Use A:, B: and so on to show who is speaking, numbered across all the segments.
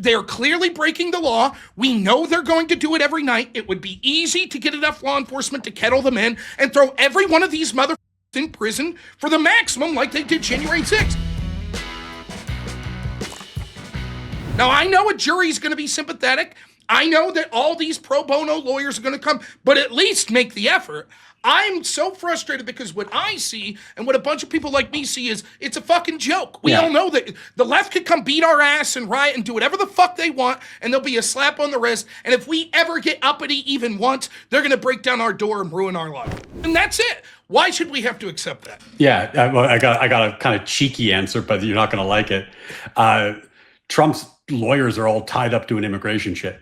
A: They're clearly breaking the law. We know they're going to do it every night. It would be easy to get enough law enforcement to kettle them in and throw every one of these motherfuckers in prison for the maximum like they did January 6th. Now, I know a jury's going to be sympathetic. I know that all these pro bono lawyers are going to come, but at least make the effort. I'm so frustrated because what I see and what a bunch of people like me see is it's a fucking joke. We all know that the left could come beat our ass and riot and do whatever the fuck they want, and there'll be a slap on the wrist. And if we ever get uppity even once, they're going to break down our door and ruin our life. And that's it. Why should we have to accept that?
B: Yeah, I got a kind of cheeky answer, but you're not going to like it. Trump's lawyers are all tied up to an immigration shit.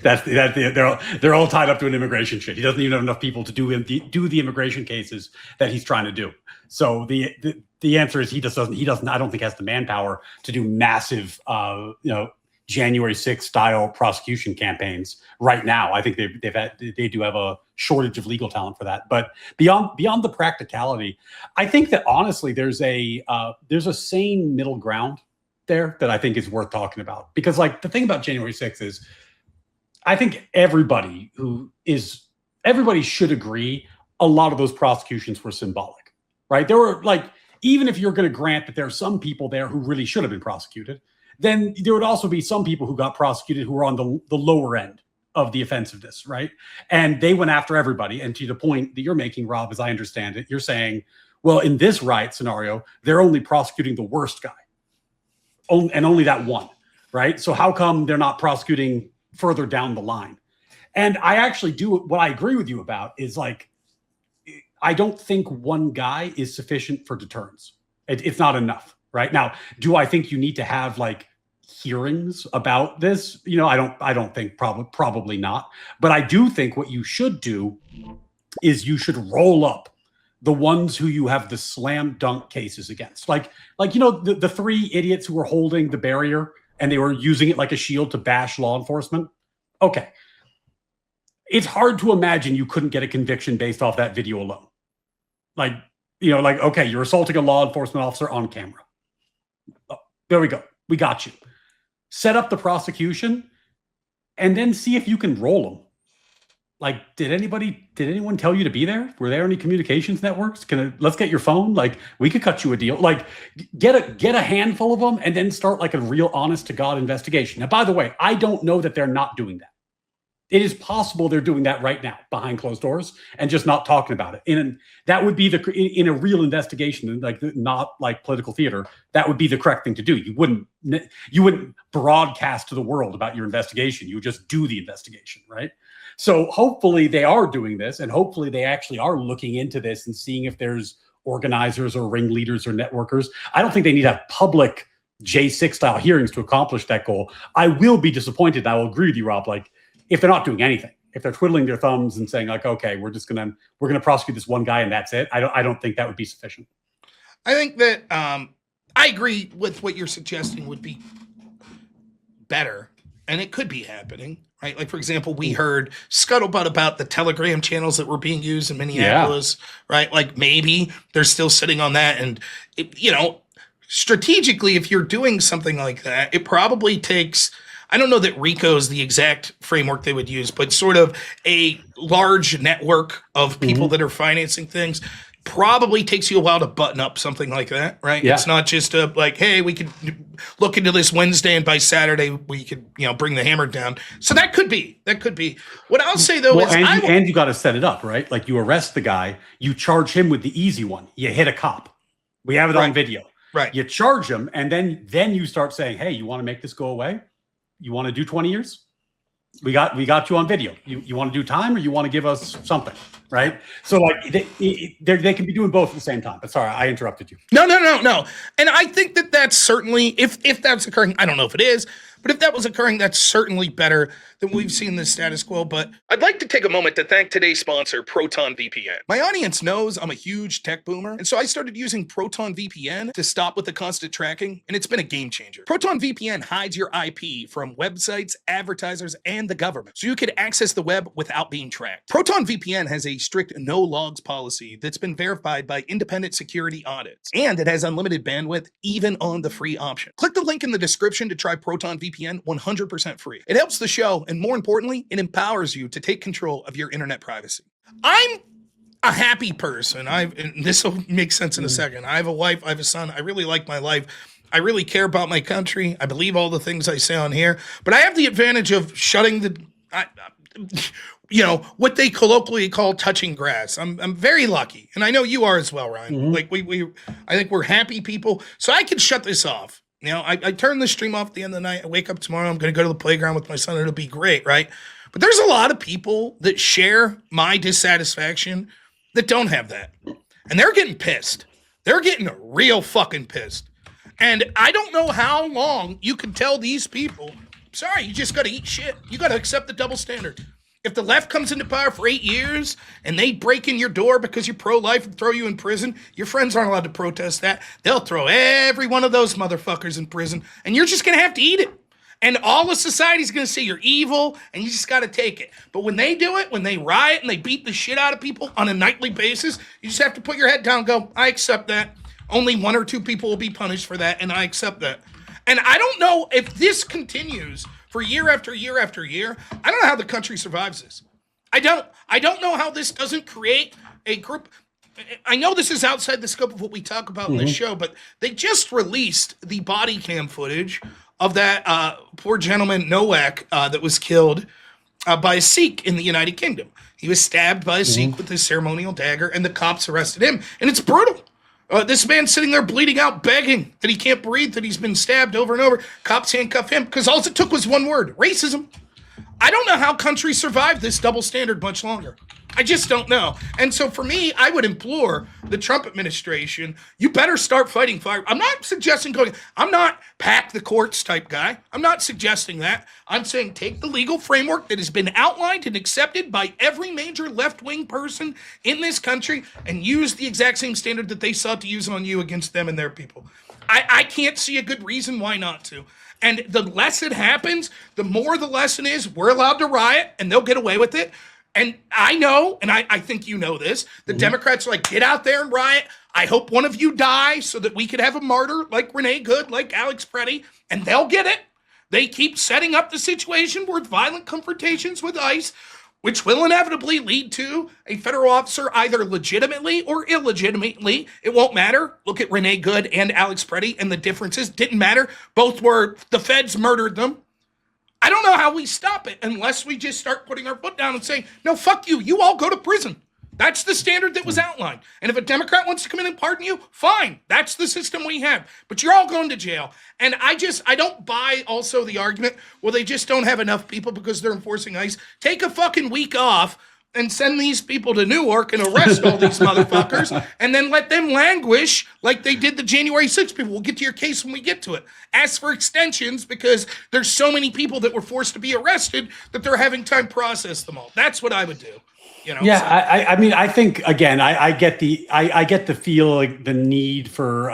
B: They're all tied up to an immigration shit. He doesn't even have enough people to do the immigration cases that he's trying to do. So the answer is he doesn't. I don't think has the manpower to do massive January 6th style prosecution campaigns right now. I think they do have a shortage of legal talent for that. But beyond the practicality, I think that honestly there's a sane middle ground there that I think is worth talking about, because like the thing about January 6th is I think everybody should agree a lot of those prosecutions were symbolic, right? There were like, even if you're going to grant that there are some people there who really should have been prosecuted, then there would also be some people who got prosecuted who were on the lower end of the offensiveness, right? And they went after everybody. And to the point that you're making, Rob, as I understand it, you're saying, well, in this riot scenario, they're only prosecuting the worst guy. And only that one, right? So how come they're not prosecuting further down the line? And I actually what I agree with you about is like, I don't think one guy is sufficient for deterrence. It's not enough, right? Now, do I think you need to have like hearings about this? I don't think probably not. But I do think what you should do is you should roll up the ones who you have the slam dunk cases against. Like the three idiots who were holding the barrier and they were using it like a shield to bash law enforcement. Okay. It's hard to imagine you couldn't get a conviction based off that video alone. Okay, you're assaulting a law enforcement officer on camera. Oh, there we go. We got you. Set up the prosecution and then see if you can roll them. Like, did anyone tell you to be there? Were there any communications networks? Let's get your phone. Like, we could cut you a deal. Like, get a handful of them and then start like a real honest to God investigation. Now, by the way, I don't know that they're not doing that. It is possible they're doing that right now behind closed doors and just not talking about it. And that would be in a real investigation, like not like political theater. That would be the correct thing to do. You wouldn't broadcast to the world about your investigation. You would just do the investigation, right? So hopefully they are doing this, and hopefully they actually are looking into this and seeing if there's organizers or ringleaders or networkers. I don't think they need to have public J6 style hearings to accomplish that goal. I will be disappointed. I will agree with you, Rob. Like, if they're not doing anything, if they're twiddling their thumbs and saying like, okay, we're gonna prosecute this one guy and that's it. I don't think that would be sufficient.
A: I think that I agree with what you're suggesting would be better, and it could be happening, right? Like, for example, we heard scuttlebutt about the Telegram channels that were being used in Minneapolis, right? Like, maybe they're still sitting on that, and strategically, if you're doing something like that, it probably takes, I don't know that RICO is the exact framework they would use, but sort of a large network of people that are financing things. Probably takes you a while to button up something like that, right? Yeah. It's not just like, hey, we could look into this Wednesday and by Saturday we could, bring the hammer down. So that could be. What I'll say though is,
B: and you got to set it up, right? Like, you arrest the guy, you charge him with the easy one. You hit a cop. We have it on video.
A: Right.
B: You charge him, and then you start saying, hey, you want to make this go away? You want to do 20 years? We got you on video. You want to do time, or you want to give us something, right? So like they can be doing both at the same time. But sorry, I interrupted you.
A: No. And I think that that's certainly, if that's occurring, I don't know if it is, but if that was occurring, that's certainly better than we've seen the status quo. But I'd like to take a moment to thank today's sponsor, Proton VPN. My audience knows I'm a huge tech boomer, and so I started using Proton VPN to stop with the constant tracking, and it's been a game changer. Proton VPN hides your IP from websites, advertisers, and the government, so you can access the web without being tracked. Proton VPN has a strict no logs policy that's been verified by independent security audits, and it has unlimited bandwidth even on the free option. Click the link in the description to try Proton VPN NordVPN 100% free. It helps the show, and more importantly, it empowers you to take control of your internet privacy. I'm a happy person. And this will make sense in a second. I have a wife, I have a son. I really like my life. I really care about my country. I believe all the things I say on here, but I have the advantage of shutting what they colloquially call touching grass. I'm very lucky, and I know you are as well, Ryan. Like I think we're happy people, so I can shut this off. I turn the stream off at the end of the night. I wake up tomorrow. I'm going to go to the playground with my son. It'll be great, right? But there's a lot of people that share my dissatisfaction that don't have that, and they're getting pissed. They're getting real fucking pissed, and I don't know how long you can tell these people. Sorry, you just got to eat shit. You got to accept the double standard. If the left comes into power for 8 years and they break in your door because you're pro-life and throw you in prison, your friends aren't allowed to protest that. They'll throw every one of those motherfuckers in prison, and you're just going to have to eat it. And all of society's going to say you're evil, and you just got to take it. But when they do it, when they riot and they beat the shit out of people on a nightly basis, you just have to put your head down and go, I accept that. Only 1 or 2 people will be punished for that, and I accept that. And I don't know if this continues for year after year after year. I don't know how the country survives this. I don't know how this doesn't create a group. I know this is outside the scope of what we talk about in this show, but they just released the body cam footage of that poor gentleman, Nowak, that was killed by a Sikh in the United Kingdom. He was stabbed by a Sikh with his ceremonial dagger, and the cops arrested him. And it's brutal. This man's sitting there bleeding out, begging that he can't breathe, that he's been stabbed over and over. Cops handcuff him because all it took was one word: racism. I don't know how countries survive this double standard much longer. I just don't know. And so for me, I would implore the Trump administration, you better start fighting fire. I'm not suggesting I'm not pack the courts type guy. I'm not suggesting that. I'm saying take the legal framework that has been outlined and accepted by every major left-wing person in this country and use the exact same standard that they sought to use on you against them and their people. I can't see a good reason why not to. And the less it happens, the more the lesson is we're allowed to riot and they'll get away with it. And I know, and I think you know this, the Democrats are like, get out there and riot. I hope one of you die so that we could have a martyr like Renee Good, like Alex Preddy, and they'll get it. They keep setting up the situation with violent confrontations with ICE, which will inevitably lead to a federal officer either legitimately or illegitimately. It won't matter. Look at Renee Good and Alex Preddy, and the differences didn't matter. Both were, the feds murdered them. I don't know how we stop it unless we just start putting our foot down and saying, no, fuck you. You all go to prison. That's the standard that was outlined. And if a Democrat wants to come in and pardon you, fine. That's the system we have. But you're all going to jail. And I don't buy also the argument, well, they just don't have enough people because they're enforcing ICE. Take a fucking week off and send these people to Newark and arrest all these motherfuckers and then let them languish like they did the January 6th people. We'll get to your case when we get to it. Ask for extensions because there's so many people that were forced to be arrested that they're having time to process them all. That's what I would do.
B: Yeah, so. I mean, I think again, I get the feel, like the need for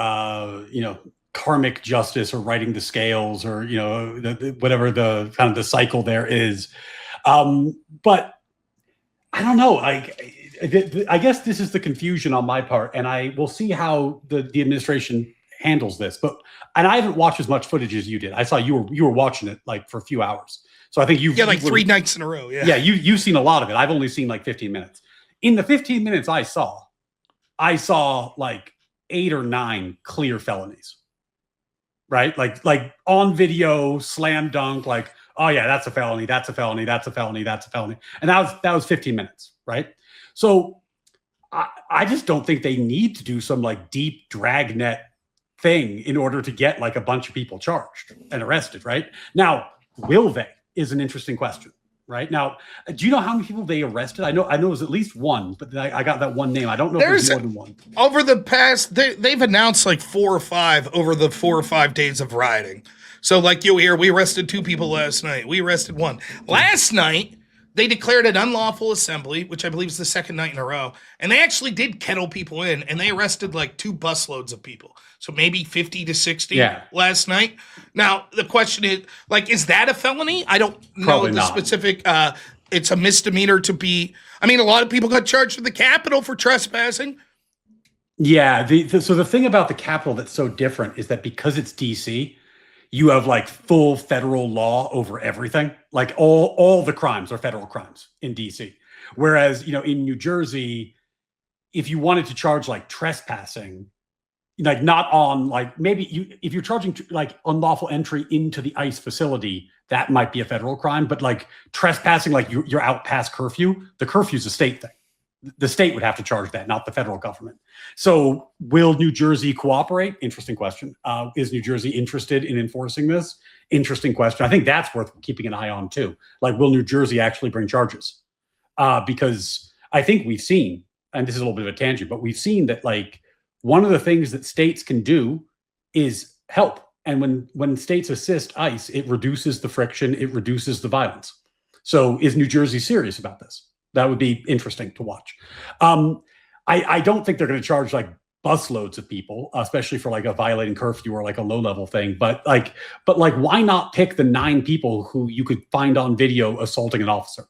B: karmic justice or righting the scales or whatever the kind of the cycle there is, but I don't know. I guess this is the confusion on my part, and I will see how the administration handles this. And I haven't watched as much footage as you did. I saw you were watching it like for a few hours. So I think you've
A: 3 nights in a row. Yeah.
B: Yeah. You've seen a lot of it. I've only seen like 15 minutes. In the 15 minutes I saw like 8 or 9 clear felonies, right? Like on video, slam dunk, like, oh yeah, that's a felony. That's a felony. That's a felony. That's a felony. And that was 15 minutes. Right. So I just don't think they need to do some like deep dragnet thing in order to get like a bunch of people charged and arrested. Right now, will they? Is an interesting question. Right now, do you know how many people they arrested? I know it was at least one, but I got that one name. I don't know if there's more than one.
A: Over the past, they've announced like 4 or 5 over the 4 or 5 days of rioting. So like you'll hear, we arrested 2 people last night. We arrested 1. Last night, they declared an unlawful assembly, which I believe is the 2nd night in a row. And they actually did kettle people in, and they arrested like 2 busloads of people. So maybe 50 to 60 last night. Now, the question is, like, is that a felony? I don't know the specific. It's a misdemeanor to be. I mean, a lot of people got charged with the Capitol for trespassing.
B: Yeah. So the thing about the Capitol that's so different is that because it's D.C., you have like full federal law over everything. Like all the crimes are federal crimes in DC. Whereas, in New Jersey, if you wanted to charge like trespassing, like not on like if you're charging like unlawful entry into the ICE facility, that might be a federal crime. But like trespassing, like you're out past curfew, the curfew's a state thing. The state would have to charge that, not the federal government. So will New Jersey cooperate? Interesting question. Is New Jersey interested in enforcing this? Interesting question. I think that's worth keeping an eye on too. Like, will New Jersey actually bring charges? Because I think we've seen, and this is a little bit of a tangent, but we've seen that like one of the things that states can do is help. And when states assist ICE, it reduces the friction, it reduces the violence. So is New Jersey serious about this? That would be interesting to watch. I don't think they're going to charge like busloads of people, especially for like a violating curfew or like a low level thing. But why not pick the 9 people who you could find on video assaulting an officer?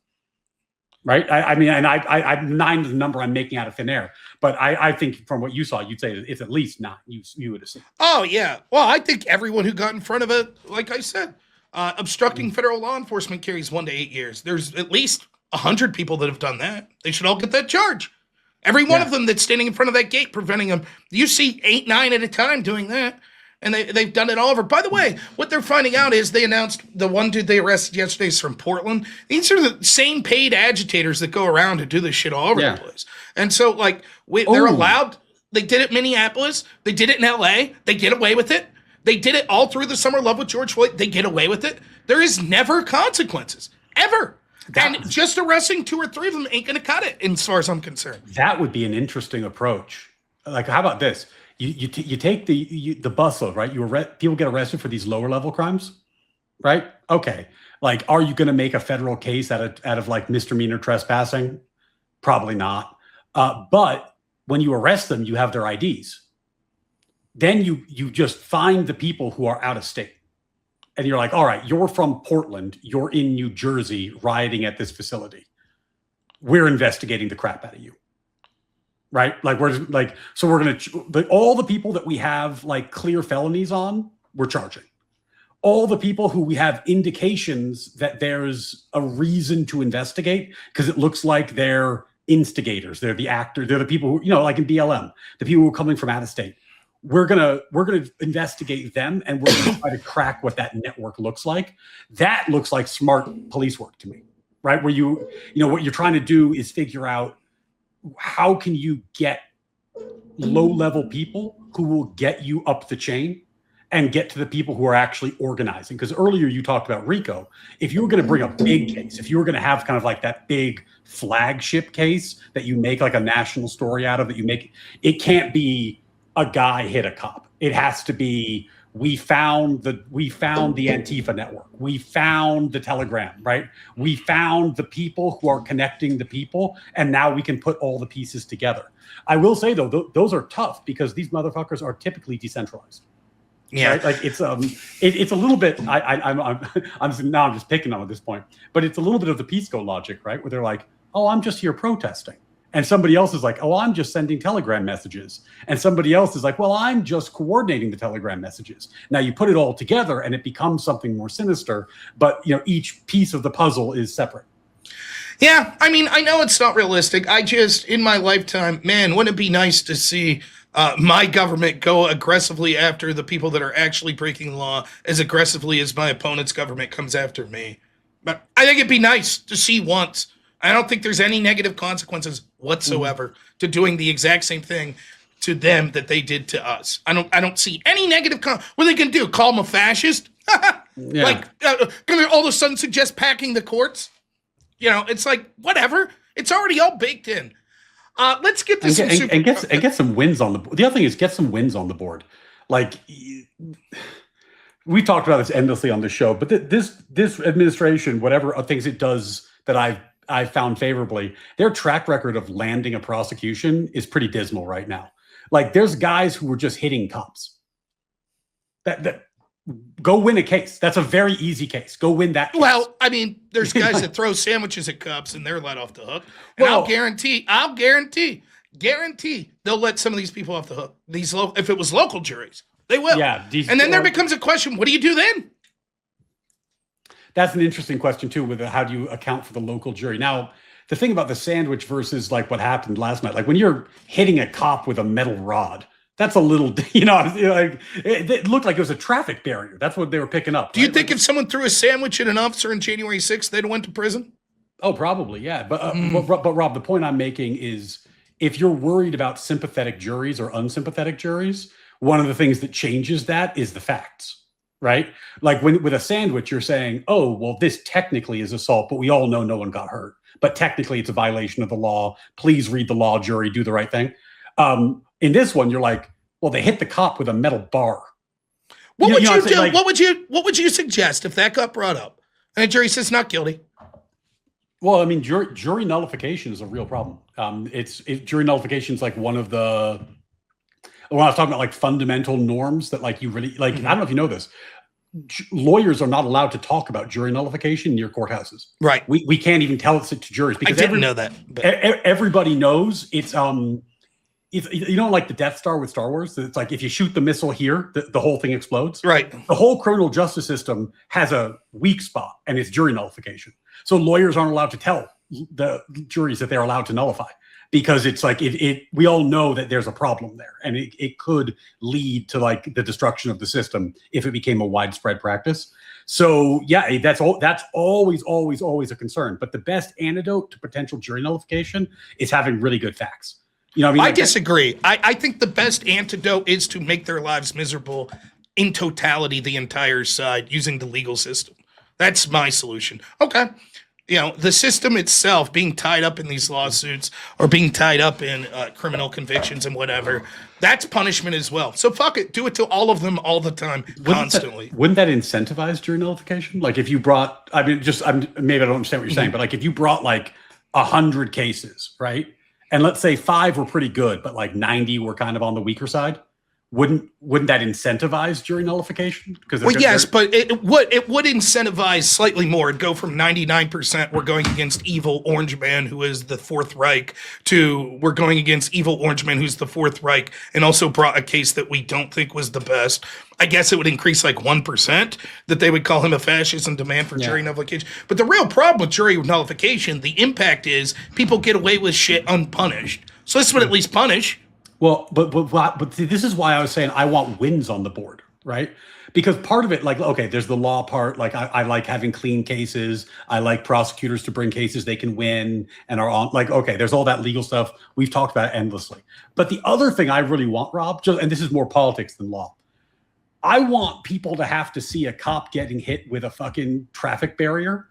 B: Right. I mean, and I 9 is the number I'm making out of thin air, but I think from what you saw, you'd say it's at least 9. You would assume.
A: Oh yeah. Well, I think everyone who got in front of it, like I said, obstructing federal law enforcement carries 1 to 8 years. There's at least 100 people that have done that. They should all get that charge. Every one of them that's standing in front of that gate preventing them. You see 8, 9 at a time doing that. And they've done it all over. By the way, what they're finding out is they announced the one dude they arrested yesterday is from Portland. These are the same paid agitators that go around and do this shit all over the place. And so, like, they're allowed. They did it in Minneapolis. They did it in L.A. They get away with it. They did it all through the summer love with George Floyd. They get away with it. There is never consequences. Ever. And just arresting 2 or 3 of them ain't going to cut it, as far as I'm concerned.
B: That would be an interesting approach. Like, how about this? You take the busload, right? People get arrested for these lower level crimes, right? Okay. Like, are you going to make a federal case out of like misdemeanor trespassing? Probably not. But when you arrest them, you have their IDs. Then you just find the people who are out of state. And you're like, all right, you're from Portland. You're in New Jersey rioting at this facility. We're investigating the crap out of you. Right? Like, we're going to, all the people that we have like clear felonies on, we're charging. All the people who we have indications that there's a reason to investigate because it looks like they're instigators. They're the actors. They're the people who, like in BLM, the people who are coming from out of state. We're gonna investigate them, and we're gonna try to crack what that network looks like. That looks like smart police work to me, right? Where what you're trying to do is figure out how can you get low-level people who will get you up the chain and get to the people who are actually organizing. Because earlier you talked about RICO. If you were going to bring a big case, if you were going to have kind of like that big flagship case that you make like a national story out of, it can't be a guy hit a cop. It has to be, we found the Antifa network. We found the Telegram, right? We found the people who are connecting the people, and now we can put all the pieces together. I will say though, those are tough because these motherfuckers are typically decentralized. Yeah, right? Like it's a little bit. I'm just picking on at this point, but it's a little bit of the Pisco logic, right? Where they're like, oh, I'm just here protesting. And somebody else is like, oh, I'm just sending Telegram messages. And somebody else is like, well, I'm just coordinating the Telegram messages. Now you put it all together and it becomes something more sinister, but each piece of the puzzle is separate.
A: Yeah, I mean, I know it's not realistic. In my lifetime, man, wouldn't it be nice to see my government go aggressively after the people that are actually breaking the law as aggressively as my opponent's government comes after me. But I think it'd be nice to see once. I don't think there's any negative consequences whatsoever to doing the exact same thing to them that they did to us. I don't see any negative. What are they going to do? Call them a fascist? Like, going to all of a sudden suggest packing the courts? It's like, whatever. It's already all baked in. Let's get this
B: and get some wins on the board. The other thing is get some wins on the board. Like, we talked about this endlessly on the show, but this administration, whatever things it does that I found favorably, their track record of landing a prosecution is pretty dismal right now. Like, there's guys who were just hitting cops. That go win a case. That's a very easy case. Go win that case. Well,
A: I mean, there's guys that throw sandwiches at cops and they're let off the hook. And I'll guarantee they'll let some of these people off the hook. If it was local juries, They will.
B: Yeah.
A: And then there becomes a question, what do you do then?
B: That's an interesting question too, with how do you account for the local jury? Now, the thing about the sandwich versus like what happened last night, like when you're hitting a cop with a metal rod, that's a little, like it looked like it was a traffic barrier. That's what they were picking up.
A: Do you think if someone threw a sandwich at an officer on January 6th, they'd have went to prison?
B: Oh, probably, yeah. But Rob, the point I'm making is if you're worried about sympathetic juries or unsympathetic juries, one of the things that changes that is the facts. Right? Like with a sandwich, you're saying, oh, well, this technically is assault, but we all know no one got hurt. But technically it's a violation of the law. Please read the law, jury, do the right thing. In this one, you're like, well, they hit the cop with a metal bar.
A: What would you do? Like, what would you suggest if that got brought up and the jury says not guilty?
B: Well, I mean, jury nullification is a real problem. Jury nullification is like one of the, when I was talking about like fundamental norms that like you really like, I don't know if you know this, lawyers are not allowed to talk about jury nullification near courthouses.
A: Right.
B: We can't even tell it to jurors because
A: I didn't know that.
B: But everybody knows it's you know, like the Death Star with Star Wars, it's like if you shoot the missile here, the whole thing explodes.
A: Right.
B: The whole criminal justice system has a weak spot, and it's jury nullification. So lawyers aren't allowed to tell the juries that they're allowed to nullify because it's like we all know that there's a problem there, and it could lead to like the destruction of the system if it became a widespread practice. So yeah, that's always a concern. But the best antidote to potential jury nullification is having really good facts. You know what I mean?
A: I disagree. I think the best antidote is to make their lives miserable in totality, the entire side, using the legal system. That's my solution. Okay. You know, the system itself being tied up in these lawsuits or being tied up in criminal convictions and whatever, that's punishment as well. So fuck it. Do it to all of them all the time, constantly.
B: Wouldn't that incentivize jury nullification? Like if you brought, maybe I don't understand what you're saying, but like if you brought like 100 cases, right? And let's say 5 were pretty good, but like 90 were kind of on the weaker side. Wouldn't that incentivize jury nullification?
A: Well, yes, but it would incentivize slightly more. It'd go from 99% we're going against evil Orange Man who is the Fourth Reich to we're going against evil Orange Man who's the Fourth Reich and also brought a case that we don't think was the best. I guess it would increase like 1% that they would call him a fascist and demand for jury nullification. But the real problem with jury nullification, the impact is people get away with shit unpunished. So this would at least punish.
B: Well, but see, this is why I was saying I want wins on the board, right? Because part of it, like, okay, there's the law part. Like, I like having clean cases. I like prosecutors to bring cases they can win and are on. Like, okay, there's all that legal stuff. We've talked about it endlessly. But the other thing I really want, Rob, and this is more politics than law, I want people to have to see a cop getting hit with a fucking traffic barrier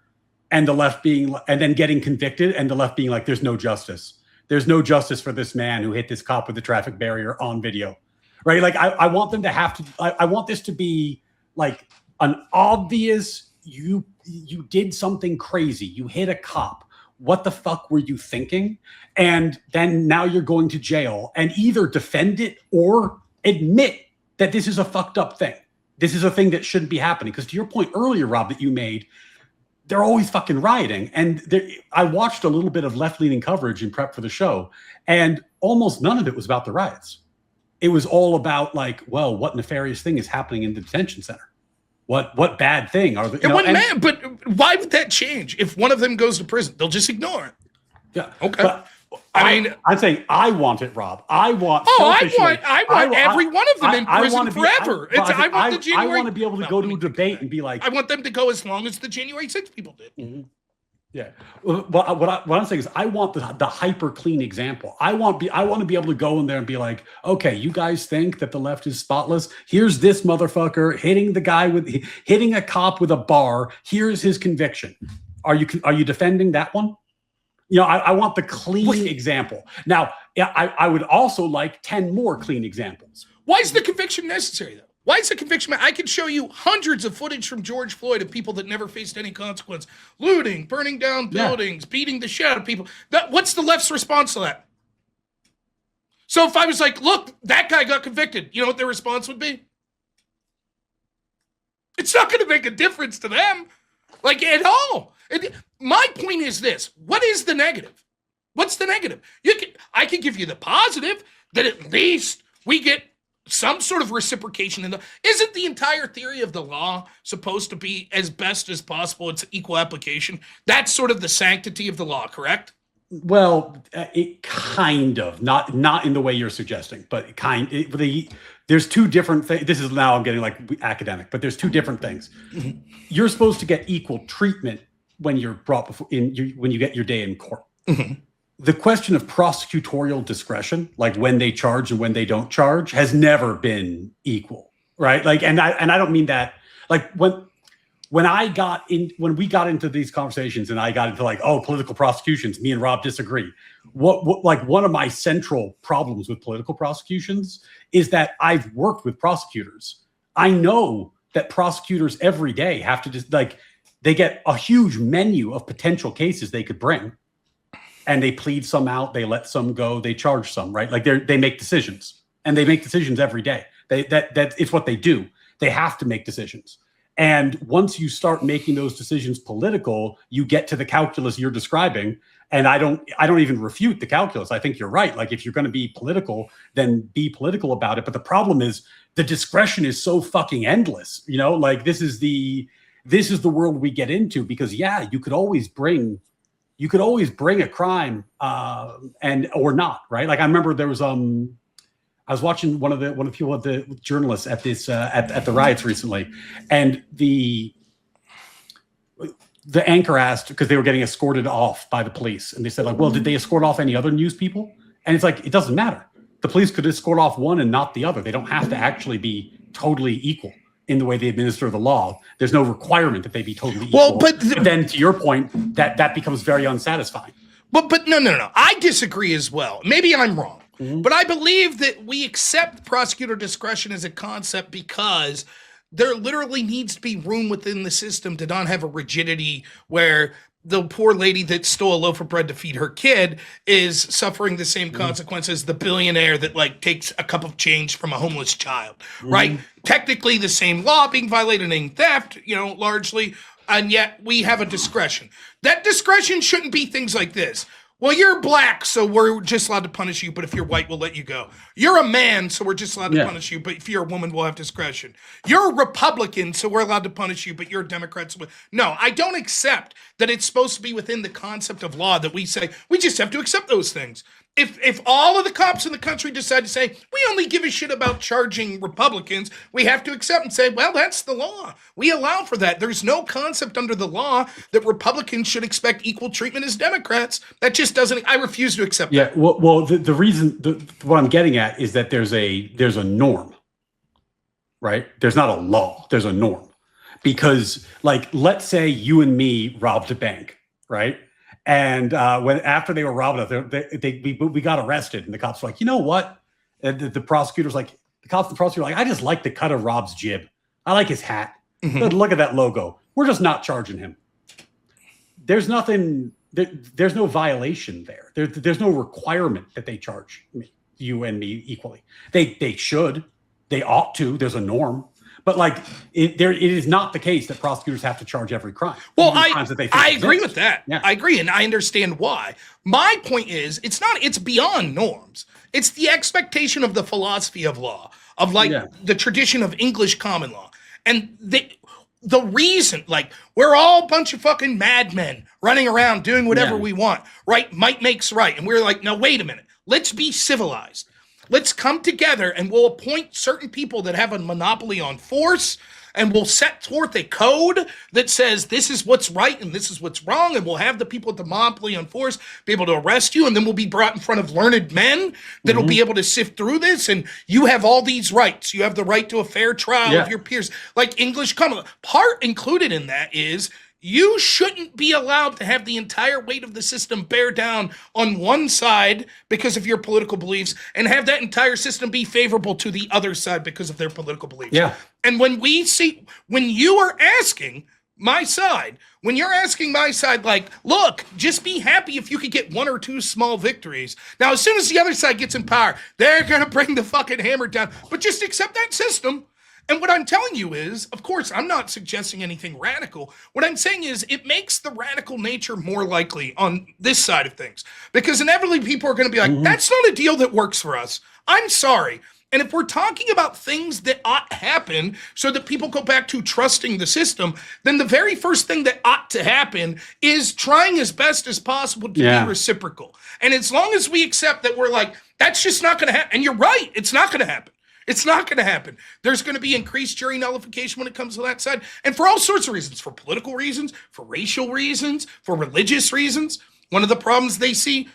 B: and the left being, and then getting convicted and the left being like, there's no justice. There's no justice for this man who hit this cop with the traffic barrier on video, right? Like I want them to have to, I want this to be like an obvious, you did something crazy. You hit a cop. What the fuck were you thinking? And then now you're going to jail and either defend it or admit that this is a fucked up thing. This is a thing that shouldn't be happening. Because to your point earlier, Rob, that you made, they're always fucking rioting. And I watched a little bit of left-leaning coverage in prep for the show, and almost none of it was about the riots. It was all about like, well, what nefarious thing is happening in the detention center? What bad thing are the?
A: But why would that change? If one of them goes to prison, they'll just ignore it.
B: Yeah.
A: Okay.
B: But I'm saying I want it, Rob. I want.
A: I want every one of them in prison forever.
B: I want to be able to go to a debate and be like,
A: I want them to go as long as the January 6th people did.
B: Mm-hmm. Yeah. Well, what I'm saying is I want the hyper clean example. I want to be able to go in there and be like, okay, you guys think that the left is spotless? Here's this motherfucker hitting a cop with a bar. Here's his conviction. Are you defending that one? You know, I want the clean example. Now, I would also like 10 more clean examples.
A: Why is the conviction necessary, though? Why is the conviction? I can show you hundreds of footage from George Floyd of people that never faced any consequence. Looting, burning down buildings, beating the shit out of people. What's the left's response to that? So if I was like, look, that guy got convicted, you know what their response would be? It's not going to make a difference to them, like at all. My point is this. What is the negative? What's the negative? I can give you the positive that at least we get some sort of reciprocation isn't the entire theory of the law supposed to be as best as possible? It's equal application. That's sort of the sanctity of the law, correct?
B: Well, it kind of not in the way you're suggesting, but there's two different things. This is now I'm getting like academic, but there's two different things. Mm-hmm. You're supposed to get equal treatment when you're brought before when you get your day in court. Mm-hmm. The question of prosecutorial discretion, like when they charge and when they don't charge, has never been equal, right? Like, and I don't mean that like when we got into these conversations and I got into like, oh, political prosecutions, me and Rob disagree. What like one of my central problems with political prosecutions is that I've worked with prosecutors. I know that prosecutors every day have to just like, they get a huge menu of potential cases they could bring, and they plead some out, they let some go, they charge some, right? Like they make decisions, and they make decisions every day. That it's what they do. They have to make decisions. And once you start making those decisions political, you get to the calculus you're describing. And I don't even refute the calculus. I think you're right. Like if you're going to be political, then be political about it. But the problem is the discretion is so fucking endless. You know, like this is the world we get into, because yeah, you could always bring a crime and or not, right? Like I remember there was I was watching one of the people at the journalists at this at the riots recently, and the anchor asked, because they were getting escorted off by the police, and they said like, well, did they escort off any other news people? And it's like, it doesn't matter. The police could escort off one and not the other. They don't have to actually be totally equal in the way they administer the law. There's no requirement that they be totally equal. Well, but then to your point, that becomes very unsatisfying.
A: But no. I disagree as well. Maybe I'm wrong. Mm-hmm. But I believe that we accept prosecutor discretion as a concept because there literally needs to be room within the system to not have a rigidity where the poor lady that stole a loaf of bread to feed her kid is suffering the same consequences as the billionaire that like takes a cup of change from a homeless child, right? Technically the same law being violated in theft, largely, and yet we have a discretion. That discretion shouldn't be things like this. Well, you're black, so we're just allowed to punish you, but if you're white, we'll let you go. You're a man, so we're just allowed to punish you, but if you're a woman, we'll have discretion. You're a Republican, so we're allowed to punish you, but you're a Democrat. So no, I don't accept that it's supposed to be within the concept of law that we say, we just have to accept those things. If all of the cops in the country decide to say, we only give a shit about charging Republicans, we have to accept and say, well, that's the law. We allow for that. There's no concept under the law that Republicans should expect equal treatment as Democrats. That just doesn't, I refuse to accept that.
B: Yeah, well, the reason, what I'm getting at is that there's a norm, right? There's not a law, there's a norm. Because like, let's say you and me robbed a bank, right? And after they were robbing us, we got arrested, and the cops were like, you know what? And the prosecutor's like, the prosecutor like, I just like the cut of Rob's jib. I like his hat. Mm-hmm. Look at that logo. We're just not charging him. There's nothing. There's no violation there. There's no requirement that they charge you and me equally. They should. They ought to. There's a norm. But like it is not the case that prosecutors have to charge every crime.
A: Well, I agree with that. Yeah. I agree, and I understand why. My point is, it's beyond norms. It's the expectation of the philosophy of law, of like the tradition of English common law. And the reason, like, we're all a bunch of fucking madmen running around doing whatever we want, right? Might makes right. And we're like, no, wait a minute. Let's be civilized. Let's come together and we'll appoint certain people that have a monopoly on force, and we'll set forth a code that says this is what's right and this is what's wrong, and we'll have the people with the monopoly on force be able to arrest you, and then we'll be brought in front of learned men that'll be able to sift through this, and you have all these rights. You have the right to a fair trial of your peers. Like English common law. Part included in that is you shouldn't be allowed to have the entire weight of the system bear down on one side because of your political beliefs, and have that entire system be favorable to the other side because of their political beliefs. Yeah. And when you are asking my side, like, look, just be happy if you could get one or two small victories. Now, as soon as the other side gets in power, they're going to bring the fucking hammer down. But just accept that system. And what I'm telling you is, of course, I'm not suggesting anything radical. What I'm saying is it makes the radical nature more likely on this side of things. Because inevitably people are going to be like, that's not a deal that works for us. I'm sorry. And if we're talking about things that ought to happen so that people go back to trusting the system, then the very first thing that ought to happen is trying as best as possible to be reciprocal. And as long as we accept that we're like, that's just not going to happen. And you're right, it's not going to happen. It's not going to happen. There's going to be increased jury nullification when it comes to that side. And for all sorts of reasons, for political reasons, for racial reasons, for religious reasons. One of the problems they see,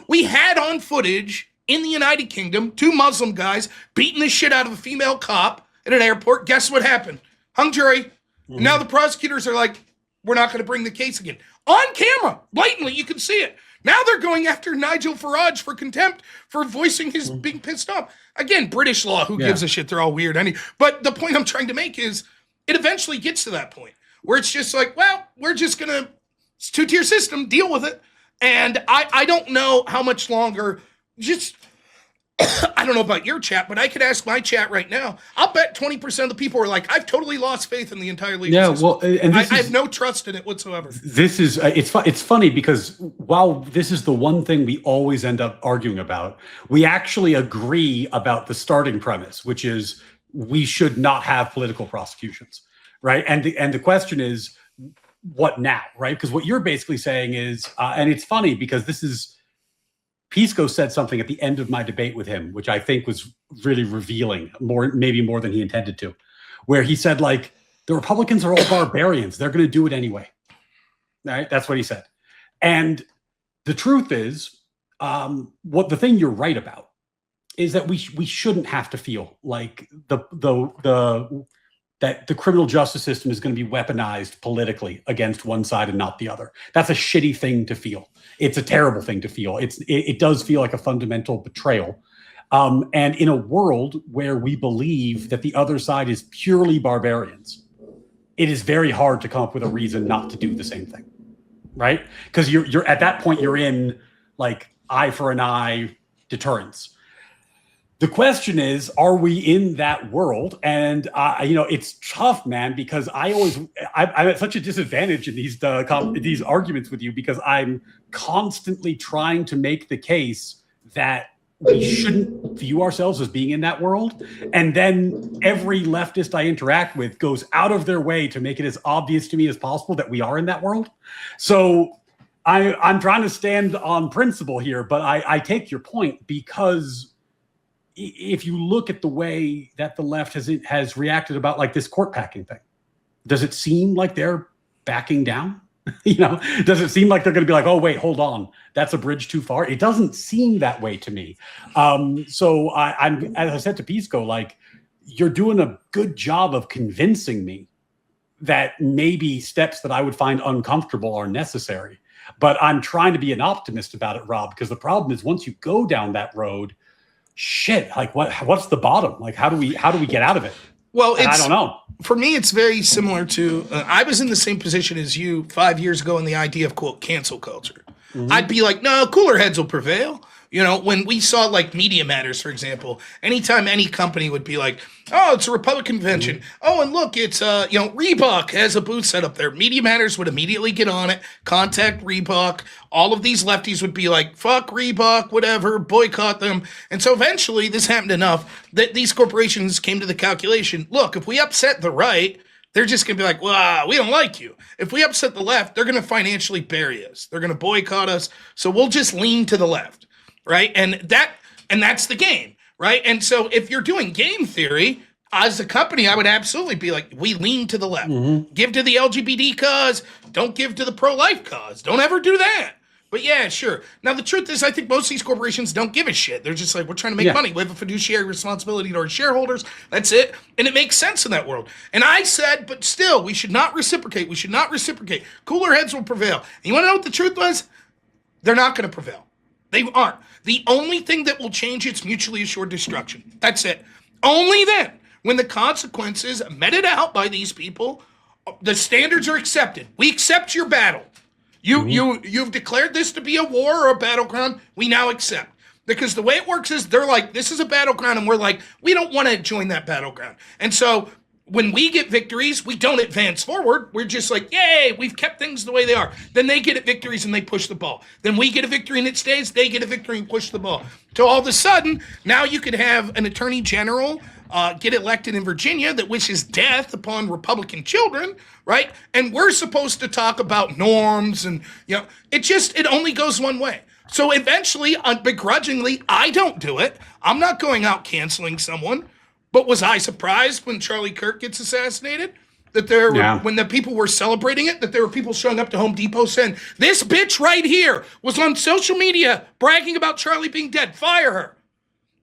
A: we had on footage in the United Kingdom, 2 Muslim guys beating the shit out of a female cop at an airport. Guess what happened? Hung jury. Mm-hmm. Now the prosecutors are like, we're not going to bring the case again. On camera, blatantly, you can see it. Now they're going after Nigel Farage for contempt for voicing his being pissed off. Again, British law, who gives a shit? They're all weird. But the point I'm trying to make is it eventually gets to that point where it's just like, well, we're just going to, it's 2-tier system, deal with it. And I don't know how much longer. Just, I don't know about your chat, but I could ask my chat right now. I'll bet 20% of the people are like, I've totally lost faith in the entire legal system. Well, and I have no trust in it whatsoever.
B: This is, it's funny because while this is the one thing we always end up arguing about, we actually agree about the starting premise, which is we should not have political prosecutions, right? And the question is, what now, right? Because what you're basically saying is, and it's funny because this is, Pisco said something at the end of my debate with him, which I think was really revealing, maybe more than he intended to, where he said, like, the Republicans are all barbarians. They're going to do it anyway. Right? That's what he said. And the truth is, what the thing you're right about is that we shouldn't have to feel like that the criminal justice system is going to be weaponized politically against one side and not the other. That's a shitty thing to feel. It's a terrible thing to feel. It does feel like a fundamental betrayal. And in a world where we believe that the other side is purely barbarians, it is very hard to come up with a reason not to do the same thing, right? Because you're at that point, you're in like eye for an eye deterrence. The question is, are we in that world? And it's tough, man, because I'm at such a disadvantage in these arguments with you because I'm constantly trying to make the case that we shouldn't view ourselves as being in that world. And then every leftist I interact with goes out of their way to make it as obvious to me as possible that we are in that world. So I'm trying to stand on principle here, but I take your point because if you look at the way that the left has reacted about like this court packing thing, does it seem like they're backing down? Does it seem like they're going to be like, oh, wait, hold on, that's a bridge too far? It doesn't seem that way to me. So I'm, as I said to Pisco, like, you're doing a good job of convincing me that maybe steps that I would find uncomfortable are necessary. But I'm trying to be an optimist about it, Rob, because the problem is once you go down that road, shit, like what's the bottom? Like, how do we get out of it?
A: Well,
B: I don't know.
A: For me, it's very similar to, I was in the same position as you 5 years ago in the idea of, quote, cancel culture. Mm-hmm. I'd be like, no, cooler heads will prevail. When we saw like Media Matters, for example, anytime any company would be like, oh, it's a Republican convention. Mm-hmm. Oh, and look, it's, Reebok has a booth set up there. Media Matters would immediately get on it, contact Reebok. All of these lefties would be like, fuck Reebok, whatever, boycott them. And so eventually this happened enough that these corporations came to the calculation, look, if we upset the right, they're just going to be like, well, we don't like you. If we upset the left, they're going to financially bury us. They're going to boycott us. So we'll just lean to the left. Right. And that's the game. Right. And so if you're doing game theory as a company, I would absolutely be like, we lean to the left, give to the LGBT cause, don't give to the pro-life cause. Don't ever do that. But yeah, sure. Now, the truth is, I think most of these corporations don't give a shit. They're just like, we're trying to make money. We have a fiduciary responsibility to our shareholders. That's it. And it makes sense in that world. And I said, but still, we should not reciprocate. We should not reciprocate. Cooler heads will prevail. And you want to know what the truth was? They're not going to prevail. They aren't. The only thing that will change it's mutually assured destruction. That's it. Only then, when the consequences meted out by these people, the standards are accepted. We accept your battle. You've declared this to be a war or a battleground. We now accept. Because the way it works is they're like, this is a battleground, and we're like, we don't want to join that battleground. And so When we get victories, we don't advance forward. We're just like, yay, we've kept things the way they are. Then they get victories and they push the ball. Then we get a victory and it stays. They get a victory and push the ball. So all of a sudden, now you could have an attorney general get elected in Virginia that wishes death upon Republican children, right? And we're supposed to talk about norms and, it only goes one way. So eventually, begrudgingly, I don't do it. I'm not going out canceling someone. But was I surprised when Charlie Kirk gets assassinated? That when the people were celebrating it, that there were people showing up to Home Depot saying, this bitch right here was on social media bragging about Charlie being dead. Fire her.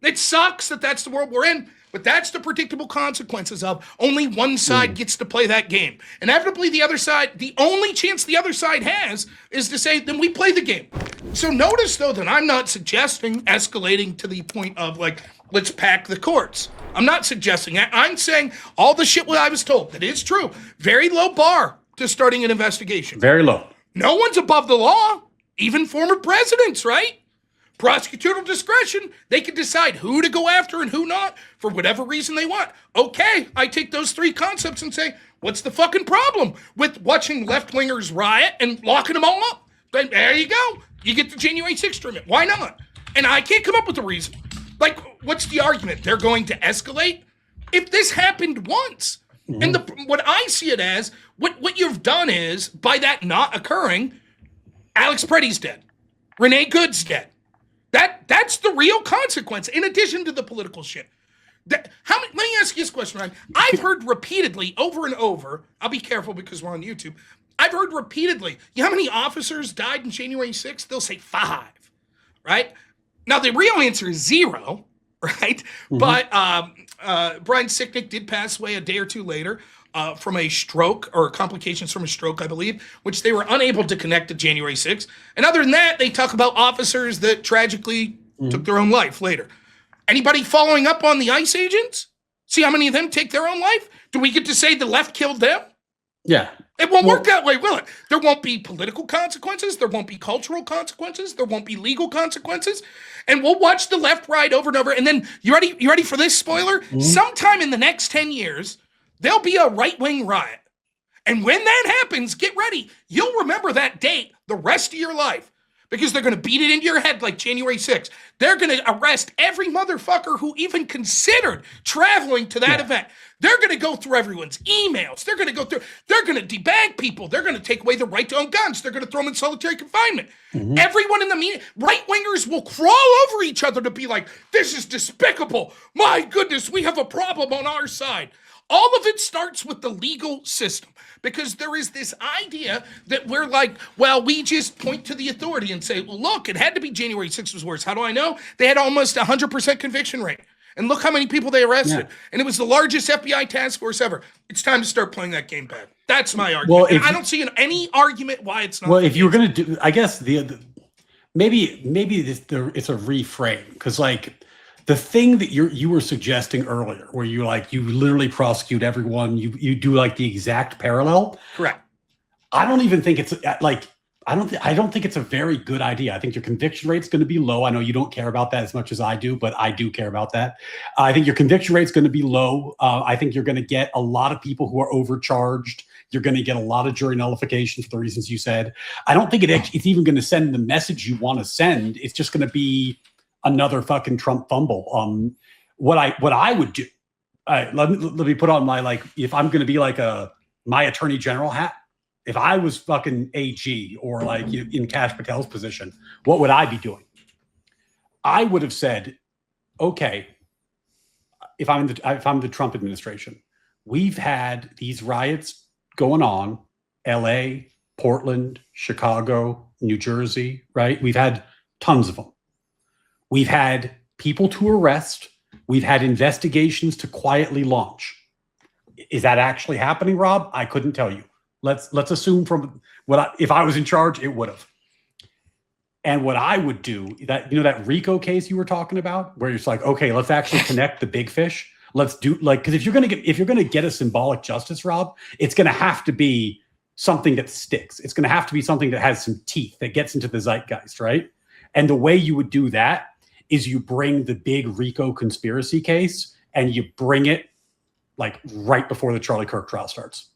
A: It sucks that that's the world we're in, but that's the predictable consequences of only one side gets to play that game. Inevitably, the only chance the other side has is to say, then we play the game. So notice, though, that I'm not suggesting escalating to the point of, let's pack the courts. I'm not suggesting that. I'm saying all the shit I was told, that is true. Very low bar to starting an investigation.
B: Very low.
A: No one's above the law, even former presidents, right? Prosecutorial discretion, they can decide who to go after and who not for whatever reason they want. Okay, I take those three concepts and say, what's the fucking problem with watching left-wingers riot and locking them all up? Then there you go. You get the January 6th treatment. Why not? And I can't come up with a reason. What's the argument? They're going to escalate? If this happened once, and what I see it as, what you've done is, by that not occurring, Alex Preddy's dead. Renee Good's dead. That's the real consequence, in addition to the political shit. Let me ask you this question, Ryan. I've heard repeatedly, over and over, I'll be careful because we're on YouTube, I've heard repeatedly, how many officers died in January 6th? They'll say 5, right? Now, the real answer is 0, right? But Brian Sicknick did pass away a day or two later from a stroke, or complications from a stroke, I believe, which they were unable to connect to January 6th. And other than that, they talk about officers that tragically took their own life later. Anybody following up on the ICE agents? See how many of them take their own life? Do we get to say the left killed them?
B: Yeah.
A: It won't work that way, will it? There won't be political consequences. There won't be cultural consequences. There won't be legal consequences. And we'll watch the left ride over and over. And then, you ready for this spoiler? Sometime in the next 10 years, there'll be a right-wing riot. And when that happens, get ready. You'll remember that date the rest of your life. Because they're going to beat it into your head like January 6th. They're going to arrest every motherfucker who even considered traveling to that event. They're going to go through everyone's emails. They're going to debag people. They're going to take away the right to own guns. They're going to throw them in solitary confinement. Everyone in the media, right-wingers will crawl over each other to be like, this is despicable. My goodness, we have a problem on our side. All of it starts with the legal system, because there is this idea that we're like, well, we just point to the authority and say, well, look, it had to be January 6th was worse. How do I know? They had almost 100% conviction rate. And look how many people they arrested. And it was the largest FBI task force ever. It's time to start playing that game back. That's my argument. Well, I don't see any argument why it's not.
B: Well, if you were going to do, I guess maybe it's a reframe, because the thing that you were suggesting earlier, where you literally prosecute everyone, you do the exact parallel.
A: Correct.
B: I don't even think it's I don't think it's a very good idea. I think your conviction rate's going to be low. I know you don't care about that as much as I do, but I do care about that. I think your conviction rate's going to be low. I think you're going to get a lot of people who are overcharged. You're going to get a lot of jury nullification for the reasons you said. I don't think it's even going to send the message you want to send. It's just going to be another fucking Trump fumble. What I would do, let me put on my, if I'm going to be my attorney general hat, if I was fucking AG or in Kash Patel's position, what would I be doing? I would have said, okay, if I'm the Trump administration, we've had these riots going on, LA, Portland, Chicago, New Jersey, right? We've had tons of them. We've had people to arrest. We've had investigations to quietly launch. Is that actually happening, Rob? I couldn't tell you. Let's assume from if I was in charge, it would have. And what I would do, that RICO case you were talking about, where it's okay, let's actually connect the big fish. Let's do because if you're gonna get a symbolic justice, Rob, it's gonna have to be something that sticks. It's gonna have to be something that has some teeth, that gets into the zeitgeist, right? And the way you would do that is you bring the big RICO conspiracy case and you bring it like right before the Charlie Kirk trial starts.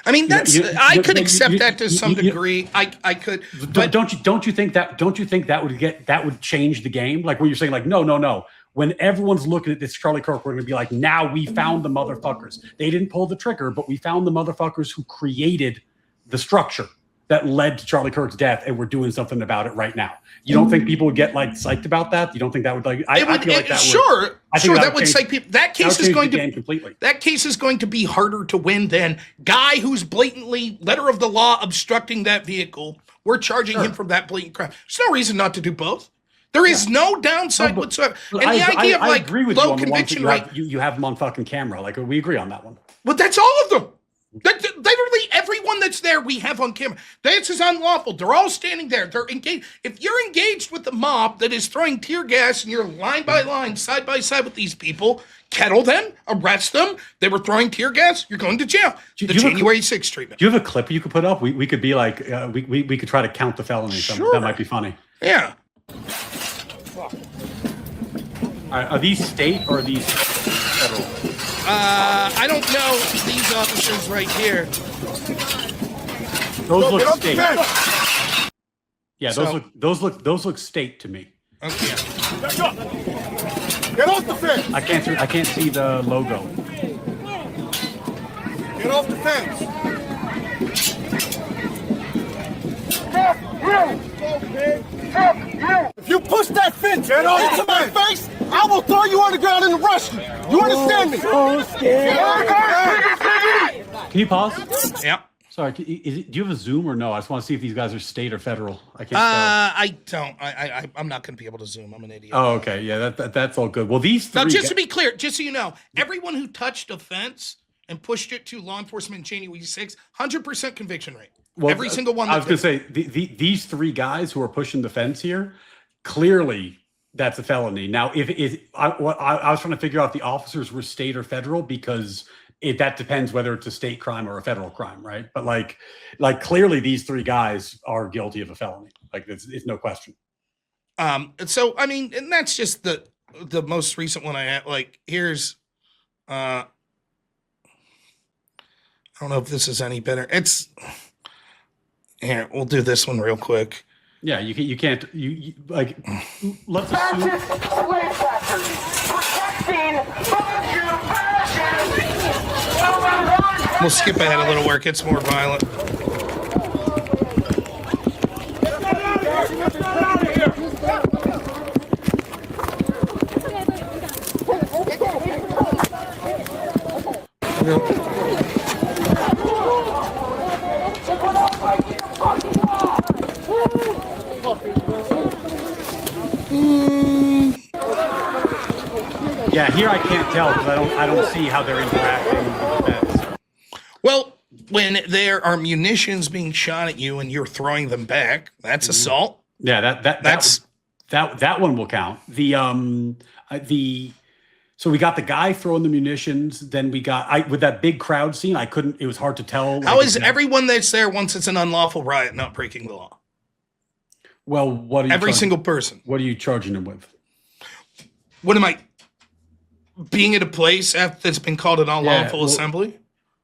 A: I mean, I could accept that to some degree. I could, but
B: don't you think that would change the game? Like when you're saying like, no. When everyone's looking at this Charlie Kirk, we're going to be like, now we found the motherfuckers. They didn't pull the trigger, but we found the motherfuckers who created the structure that led to Charlie Kirk's death, and we're doing something about it right now. You don't think people would get like psyched about that? You don't think that would like? I feel like that
A: sure,
B: would.
A: That would psych people. That case is going to
B: completely.
A: That case is going to be harder to win than guy who's blatantly letter of the law obstructing that vehicle. We're charging him for that blatant crime. There's no reason not to do both. There is no downside whatsoever. And the idea of like low conviction rate,
B: you have them on fucking camera. Like we agree on that one.
A: Well, that's all of them. Literally everyone that's there we have on camera. This is unlawful. They're all standing there. They're engaged. If you're engaged with the mob that is throwing tear gas and you're line by line, side by side with these people, kettle them, arrest them. They were throwing tear gas. You're going to jail. The January 6th treatment.
B: Do you have a clip you could put up? We could be like, we could try to count the felonies.
A: Sure.
B: That might be funny.
A: Yeah.
B: Are these state or are these federal?
A: I don't know these officers right here.
B: Those look state. Yeah, those look state to me.
A: Okay.
C: Get off the fence.
B: I can't see the logo.
C: Get off the fence. If you push that fence into my face, I will throw you on the ground and rush you. You understand me? So scared.
B: Can you pause?
A: Yeah.
B: Sorry. Do you have a Zoom or no? I just want to see if these guys are state or federal. I can't.
A: I don't. I'm not going to be able to Zoom. I'm an idiot.
B: Oh, okay. Yeah, that's all good. Well, these three.
A: Now, just to be clear, just so you know, everyone who touched a fence and pushed it to law enforcement in January 6th, 100% conviction rate. Well, every single one.
B: I was going to say these three guys who are pushing the fence here, clearly that's a felony. Now, I was trying to figure out if the officers were state or federal because that depends whether it's a state crime or a federal crime, right? But like clearly these three guys are guilty of a felony. Like it's no question.
A: So I mean, and that's just the most recent one I had. Like here's, I don't know if this is any better. It's. Here, we'll do this one real quick.
B: Yeah, you can't like let's assume.
A: We'll skip ahead a little where it gets more violent.
B: Yeah, here I can't tell because I don't see how they're interacting with the fence.
A: Well, when there are munitions being shot at you and you're throwing them back, that's assault.
B: Yeah, that one will count. So we got the guy throwing the munitions. Then we got with that big crowd scene. It was hard to tell.
A: How is everyone that's there once it's an unlawful riot not breaking the law?
B: Well, what are you
A: every single person?
B: What are you charging them with?
A: What am I? Being at a place that's been called an unlawful assembly?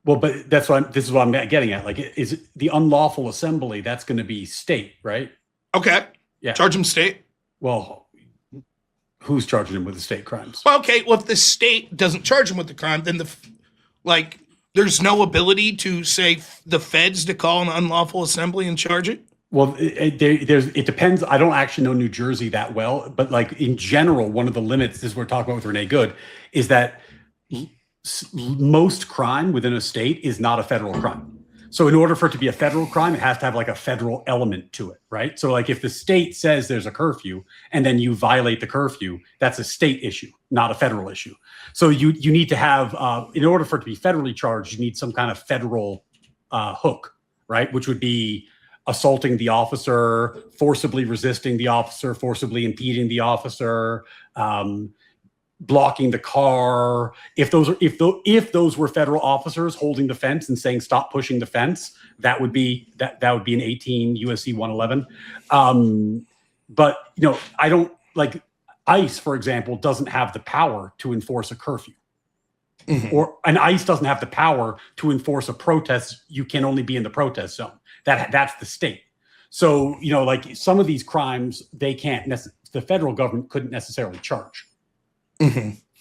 B: Well, but this is what I'm getting at. Like, is the unlawful assembly, that's going to be state, right?
A: Okay.
B: Yeah.
A: Charge them state.
B: Well, who's charging them with the state crimes?
A: Well, okay. Well, if the state doesn't charge them with the crime, then there's no ability to say the feds to call an unlawful assembly and charge it.
B: Well, it depends. I don't actually know New Jersey that well, but like in general, one of the limits, this is what we're talking about with Renee Good, is that most crime within a state is not a federal crime. So in order for it to be a federal crime, it has to have like a federal element to it, right? So like if the state says there's a curfew and then you violate the curfew, that's a state issue, not a federal issue. So you need to have, in order for it to be federally charged, you need some kind of federal hook, right? Which would be assaulting the officer, forcibly resisting the officer, forcibly impeding the officer, blocking the car. If those were federal officers holding the fence and saying stop pushing the fence, that would be an 18 USC 111. But I don't like ICE, for example, doesn't have the power to enforce a curfew. and ICE doesn't have the power to enforce a protest. You can only be in the protest zone. That's the state. So, like some of these crimes, they can't the federal government couldn't necessarily charge.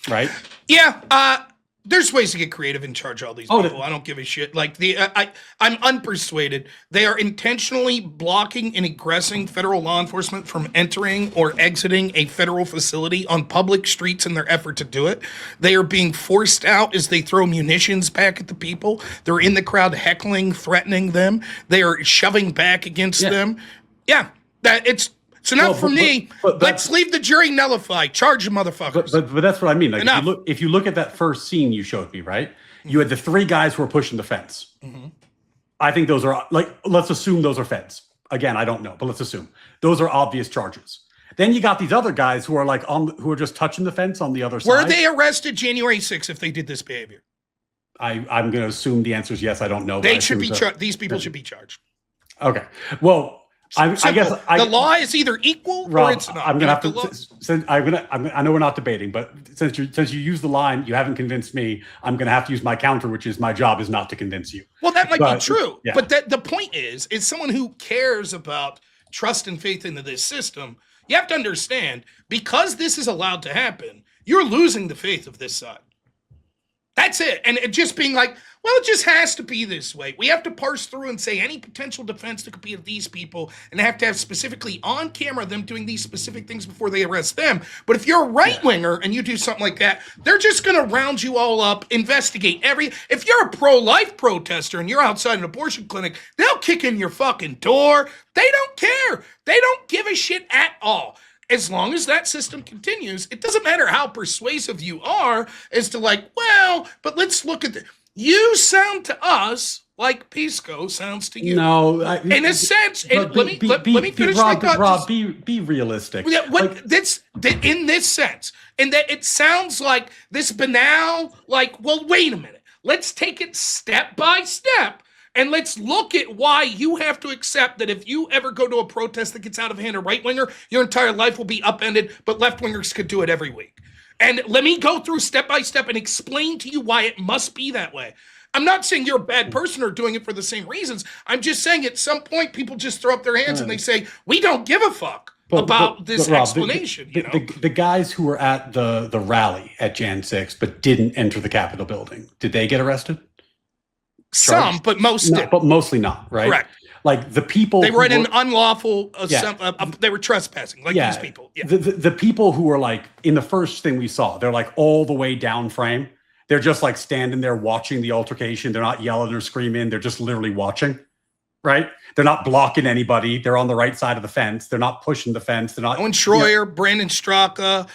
B: Right?
A: Yeah. There's ways to get creative and charge all these people. I don't give a shit. Like I'm unpersuaded. They are intentionally blocking and aggressing federal law enforcement from entering or exiting a federal facility on public streets in their effort to do it. They are being forced out as they throw munitions back at the people. They're in the crowd heckling, threatening them. They are shoving back against them. Yeah, So now for me, let's leave the jury nullified. Charge the motherfuckers.
B: But that's what I mean. Like if you look at that first scene you showed me, right? You had the 3 guys who were pushing the fence. I think those are let's assume those are feds. Again, I don't know, but let's assume those are obvious charges. Then you got these other guys who are who are just touching the fence on the other side.
A: Were they arrested January 6th if they did this behavior?
B: I'm going to assume the answer is yes. I don't know.
A: They should be charged. These people should be charged.
B: Okay. Well. I guess
A: the law is either equal
B: Rob,
A: or it's not.
B: I'm gonna have to. I know we're not debating, but since you use the line, you haven't convinced me. I'm gonna have to use my counter, which is my job is not to convince you.
A: Well, that might be true, but the point is someone who cares about trust and faith into this system. You have to understand, because this is allowed to happen, you're losing the faith of this side. That's it, and it just being like, well, it just has to be this way. We have to parse through and say any potential defense that could be of these people, and have to have specifically on camera them doing these specific things before they arrest them. But if you're a right-winger and you do something like that, they're just going to round you all up, investigate if you're a pro-life protester and you're outside an abortion clinic, they'll kick in your fucking door. They don't care. They don't give a shit at all. As long as that system continues, it doesn't matter how persuasive you are as to but let's look at the... You sound to us like Pisco sounds to you.
B: No,
A: in a sense. Let me finish my thought.
B: Rob, be realistic.
A: In this sense, and that it sounds like this banal. Wait a minute. Let's take it step by step. And let's look at why you have to accept that if you ever go to a protest that gets out of hand, a right-winger, your entire life will be upended, but left-wingers could do it every week. And let me go through step by step and explain to you why it must be that way. I'm not saying you're a bad person or doing it for the same reasons. I'm just saying at some point people just throw up their hands and they say, we don't give a fuck about this Rob, explanation.
B: The guys who were at the rally at Jan 6 but didn't enter the Capitol building, did they get arrested?
A: Some, but most didn't.
B: But mostly not, right?
A: Correct.
B: Like the people
A: they were in an unlawful they were trespassing, these people. Yeah.
B: The people who were in the first thing we saw, they're all the way down frame. They're just standing there watching the altercation. They're not yelling or screaming. They're just literally watching, right? They're not blocking anybody. They're on the right side of the fence. They're not pushing the fence. They're not.
A: Owen Schroyer, Brandon Straka,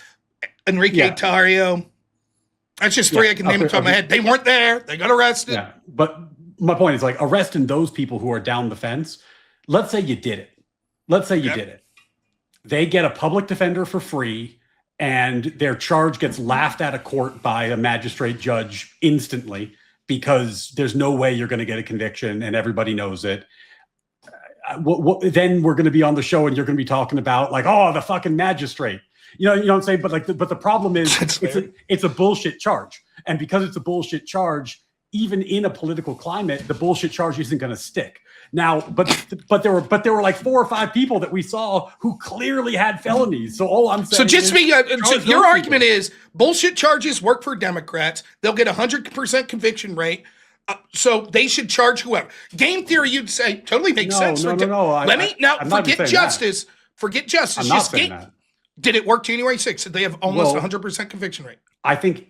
A: Enrique Tario. That's just 3 I can name off the top of my head. They weren't there. They got arrested.
B: Yeah, but my point is arresting those people who are down the fence. Let's say you did it. Did it. They get a public defender for free and their charge gets laughed out of court by a magistrate judge instantly because there's no way you're going to get a conviction and everybody knows it. Then we're going to be on the show and you're going to be talking about the fucking magistrate. You know what I'm saying? But the problem is it's a bullshit charge. And because it's a bullshit charge, even in a political climate, the bullshit charge isn't going to stick. Now, but there were 4 or 5 people that we saw who clearly had felonies. So all I'm saying
A: your argument is bullshit charges work for Democrats. They'll get 100% conviction rate. So they should charge whoever. Game theory, you'd say, totally makes sense.
B: No.
A: Forget justice. Forget justice.
B: I'm not saying that.
A: Did it work January 6th? Did they have almost 100% conviction rate?
B: I think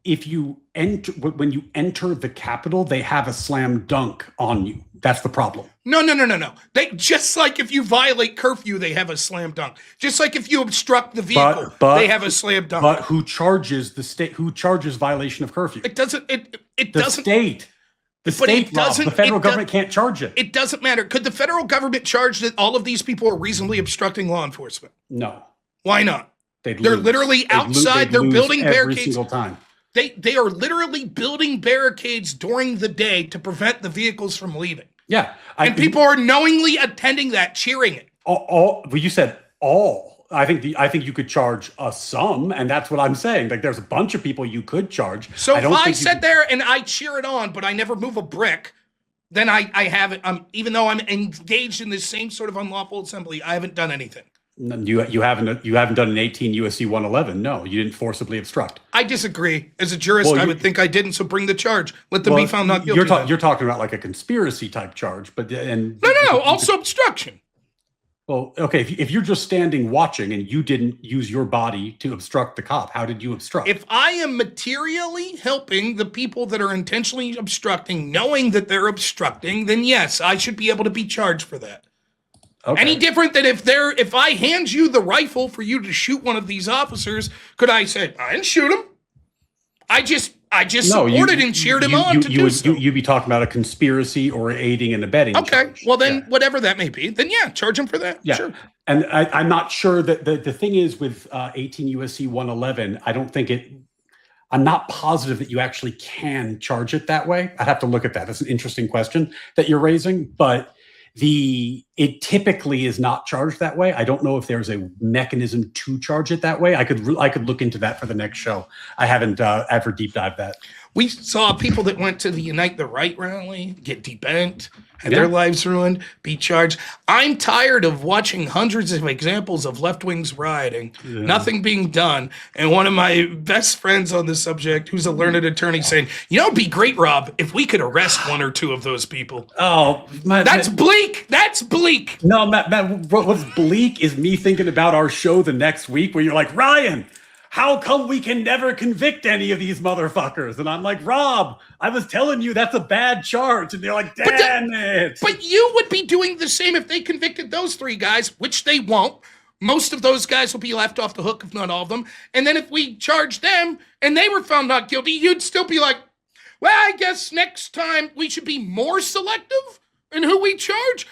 B: if you when you enter the Capitol, they have a slam dunk on you. That's the problem.
A: No. They just like if you violate curfew, they have a slam dunk. Just like if you obstruct the vehicle, they have a slam dunk.
B: But who charges the state? Who charges violation of curfew?
A: It doesn't. It
B: the
A: doesn't.
B: State. The state. The federal government can't charge it.
A: It doesn't matter. Could the federal government charge that all of these people are reasonably obstructing law enforcement?
B: No.
A: Why not? They're literally outside. They're building barricades
B: every single time.
A: They are literally building barricades during the day to prevent the vehicles from leaving.
B: Yeah.
A: And people are knowingly attending that, cheering it.
B: You said all. I think you could charge a sum, and that's what I'm saying. Like, there's a bunch of people you could charge.
A: So
B: I don't
A: if I
B: think
A: sit there and I cheer it on, but I never move a brick, then I haven't. Even though I'm engaged in this same sort of unlawful assembly, I haven't done anything.
B: You haven't done an 18 USC 111. No, you didn't forcibly obstruct.
A: I disagree. As a jurist, I would think I didn't. So bring the charge. Let them be found not guilty.
B: You're talking about like a conspiracy type charge, but
A: no. Also obstruction.
B: Well, okay. If you're just standing watching and you didn't use your body to obstruct the cop, how did you obstruct?
A: If I am materially helping the people that are intentionally obstructing, knowing that they're obstructing, then yes, I should be able to be charged for that. Okay. Any different than if I hand you the rifle for you to shoot one of these officers, could I say, I didn't shoot him? I just supported and cheered him on to do so.
B: You'd be talking about a conspiracy or aiding and abetting.
A: Okay,
B: charge.
A: Well then, whatever that may be, then yeah, charge him for that.
B: Yeah.
A: Sure.
B: And I'm not sure that the thing is with 18 USC 111, I'm not positive that you actually can charge it that way. I'd have to look at that. That's an interesting question that you're raising, but it typically is not charged that way. I don't know if there's a mechanism to charge it that way. I could look into that for the next show. I haven't ever deep dived that.
A: We saw people that went to the Unite the Right rally get debanked, had their lives ruined, be charged. I'm tired of watching hundreds of examples of left-wings rioting, nothing being done. And one of my best friends on this subject, who's a learned attorney, saying, it'd be great, Rob, if we could arrest one or two of those people.
B: Oh,
A: that's bleak. That's bleak.
B: No, Matt, what's bleak is me thinking about our show the next week where you're like, Ryan, how come we can never convict any of these motherfuckers? And I'm like, Rob, I was telling you that's a bad charge. And they're like, damn it.
A: But you would be doing the same if they convicted those three guys, which they won't. Most of those guys will be left off the hook, if not all of them. And then if we charged them and they were found not guilty, you'd still be like, well, I guess next time we should be more selective in who we charge.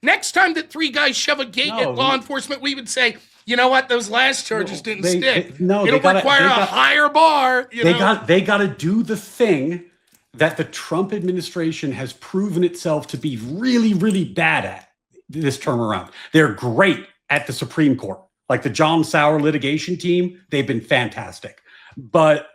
A: Next time that three guys shove a gate at law enforcement, we would say, you know what? Those last charges didn't stick. It'll require a higher bar.
B: They got to do the thing that the Trump administration has proven itself to be really, really bad at this term around. They're great at the Supreme Court. Like the John Sauer litigation team, they've been fantastic. But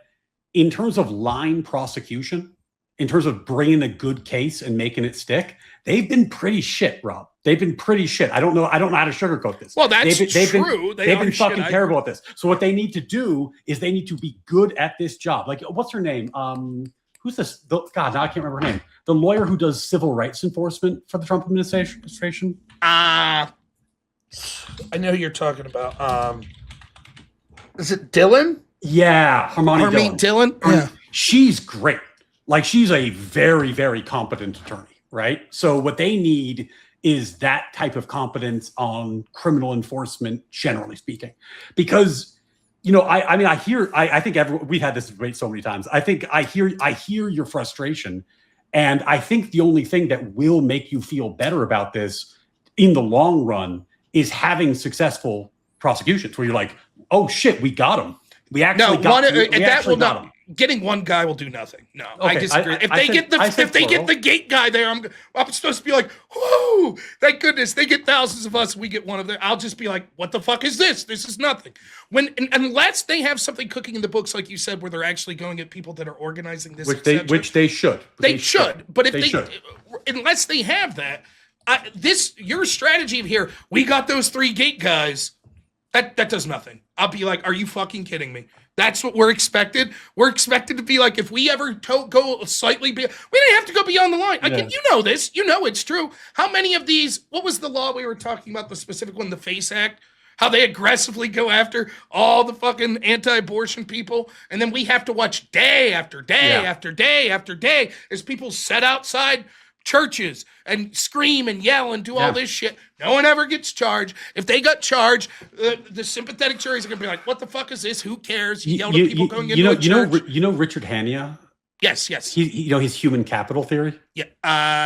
B: in terms of line prosecution, in terms of bringing a good case and making it stick, they've been pretty shit, Rob. They've been pretty shit. I don't know how to sugarcoat this.
A: Well, that's true.
B: They've been fucking terrible at this. So what they need to do is they need to be good at this job. Like, what's her name? Who's this? God, now I can't remember her name. The lawyer who does civil rights enforcement for the Trump administration.
A: I know who you're talking about. Is it Dillon?
B: Yeah,
A: Harmeet Dillon.
B: Yeah, she's great. Like, she's a very, very competent attorney, right? So what they need is that type of competence on criminal enforcement, generally speaking, because, I think we've had this debate so many times. I think I hear your frustration, and I think the only thing that will make you feel better about this in the long run is having successful prosecutions where you're like, oh shit, we got him. We actually got him.
A: Getting one guy will do nothing. No,
B: okay,
A: I disagree. If they get the gate guy there, I'm supposed to be like, whoo, thank goodness they get thousands of us. We get one of them. I'll just be like, what the fuck is this? This is nothing. Unless they have something cooking in the books, like you said, where they're actually going at people that are organizing this,
B: which they should.
A: They should. But unless they have that, your strategy of here, we got those three gate guys. That does nothing. I'll be like, are you fucking kidding me? That's what we're expected. We're expected to be like, if we ever go slightly we didn't have to go beyond the line. You know this. You know it's true. How many of these, what was the law we were talking about, the specific one, the FACE Act? How they aggressively go after all the fucking anti-abortion people. And then we have to watch day after day after day after day as people sit outside churches and scream and yell and do all this shit. No one ever gets charged. If they got charged, the sympathetic juries are gonna be like, "What the fuck is this? Who cares?" You yell at people going into a church.
B: You know Richard Hania?
A: Yes.
B: His human capital theory.
A: Yeah.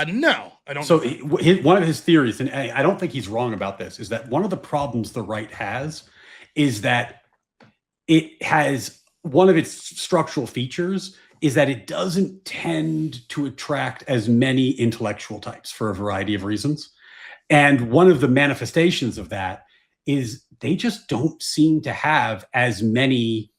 A: No, I don't.
B: So one of his theories, and I don't think he's wrong about this, is that one of the problems the right has is that it has one of its structural features is that it doesn't tend to attract as many intellectual types for a variety of reasons. And one of the manifestations of that is they just don't seem to have as many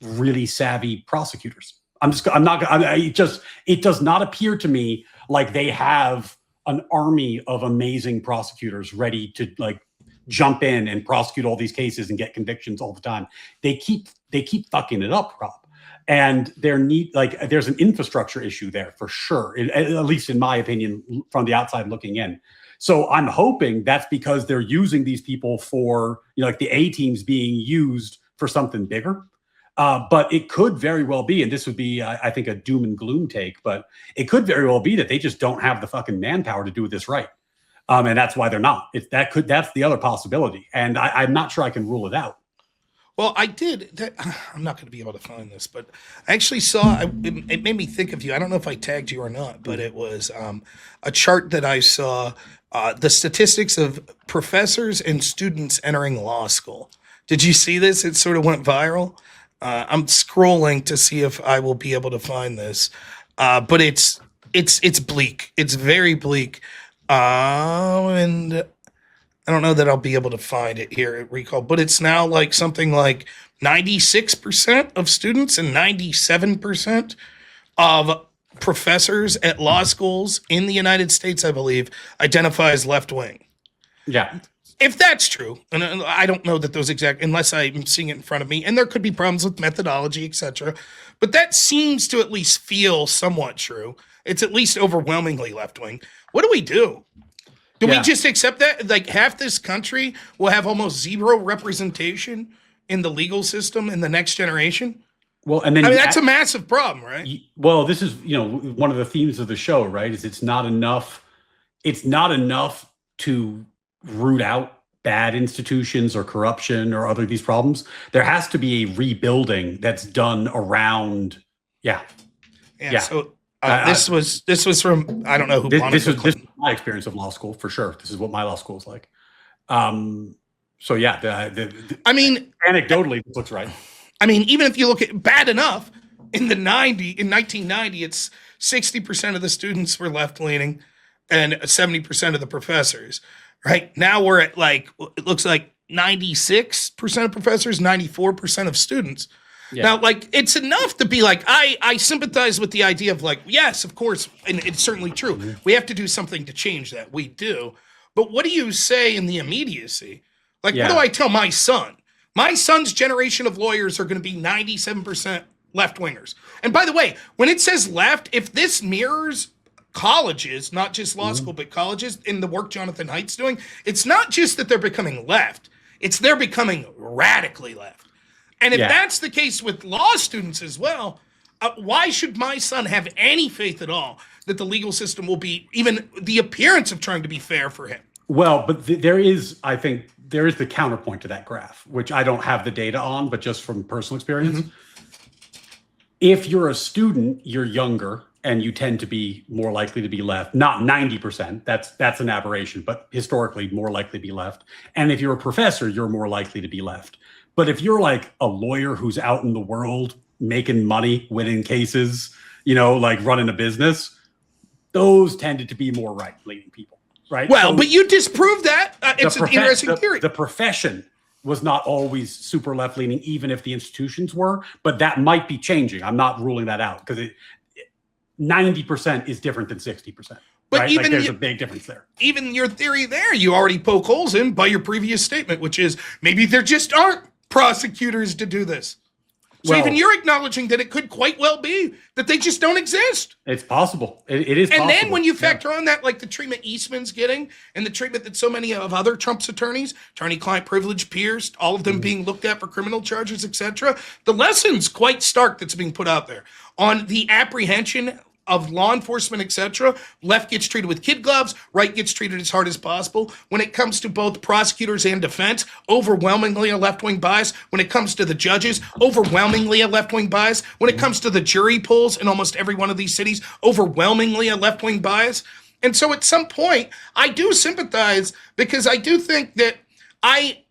B: really savvy prosecutors. It does not appear to me like they have an army of amazing prosecutors ready to like jump in and prosecute all these cases and get convictions all the time. They keep fucking it up, Rob. And there's an infrastructure issue there for sure, at least in my opinion, from the outside looking in. So I'm hoping that's because they're using these people for, like the A teams being used for something bigger. But it could very well be, and this would be, I think, a doom and gloom take, but it could very well be that they just don't have the fucking manpower to do this right. And that's why they're not. That's the other possibility. And I'm not sure I can rule it out.
A: Well, I'm not going to be able to find this, but I actually saw, it made me think of you. I don't know if I tagged you or not, but it was a chart that I saw, the statistics of professors and students entering law school. Did you see this? It sort of went viral. I'm scrolling to see if I will be able to find this, but it's bleak. It's very bleak, and I don't know that I'll be able to find it here at Recall. But it's now like something like 96% of students and 97% of professors at law schools in the United States, I believe, identify as left wing.
B: Yeah.
A: If that's true, and I don't know that those unless I'm seeing it in front of me, and there could be problems with methodology, etc. But that seems to at least feel somewhat true. It's at least overwhelmingly left-wing. What do we do? Do we just accept that? Like half this country will have almost zero representation in the legal system in the next generation?
B: Well, and then
A: that's a massive problem, right?
B: Well, this is, one of the themes of the show, right? Is it's not enough to root out bad institutions or corruption or other these problems. There has to be a rebuilding that's done around. Yeah.
A: So this was from, I don't know who.
B: This is my experience of law school for sure. This is what my law school is like. So yeah,
A: I mean,
B: anecdotally, this looks right.
A: I mean, even if you look at bad enough in 1990, it's 60% of the students were left leaning and 70% of the professors. Right now we're at it looks like 96% of professors, 94% of students. Yeah. Now, it's enough to be I sympathize with the idea of yes, of course, and it's certainly true. Mm-hmm. We have to do something to change that. We do. But what do you say in the immediacy? What do I tell my son? My son's generation of lawyers are going to be 97% left-wingers. And by the way, when it says left, if this mirrors colleges, not just law school, but colleges in the work Jonathan Haidt's doing, it's not just that they're becoming left, it's they're becoming radically left. And if that's the case with law students as well, why should my son have any faith at all that the legal system will be even the appearance of trying to be fair for him?
B: Well, but there is the counterpoint to that graph, which I don't have the data on, but just from personal experience. Mm-hmm. If you're a student, you're younger, and you tend to be more likely to be left. Not 90%, that's an aberration, but historically more likely to be left. And if you're a professor, you're more likely to be left. But if you're a lawyer who's out in the world making money, winning cases, running a business, those tended to be more right-leaning people, right?
A: Well, but you disprove that. It's an interesting theory.
B: The profession was not always super left-leaning, even if the institutions were, but that might be changing. I'm not ruling that out because 90% is different than 60%. But right? Even there's a big difference there.
A: Even your theory there, you already poke holes in by your previous statement, which is maybe there just aren't prosecutors to do this. So even you're acknowledging that it could quite well be that they just don't exist.
B: It's possible. It is possible.
A: And then when you factor on that, the treatment Eastman's getting and the treatment that so many of other Trump's attorneys, attorney-client privilege pierced, all of them being looked at for criminal charges, etc., the lesson's quite stark that's being put out there on the apprehension of law enforcement, etc. Left gets treated with kid gloves, right gets treated as hard as possible. When it comes to both prosecutors and defense, overwhelmingly a left-wing bias. When it comes to the judges, overwhelmingly a left-wing bias. When it comes to the jury polls in almost every one of these cities, overwhelmingly a left-wing bias. And so at some point, I do sympathize because I do think that I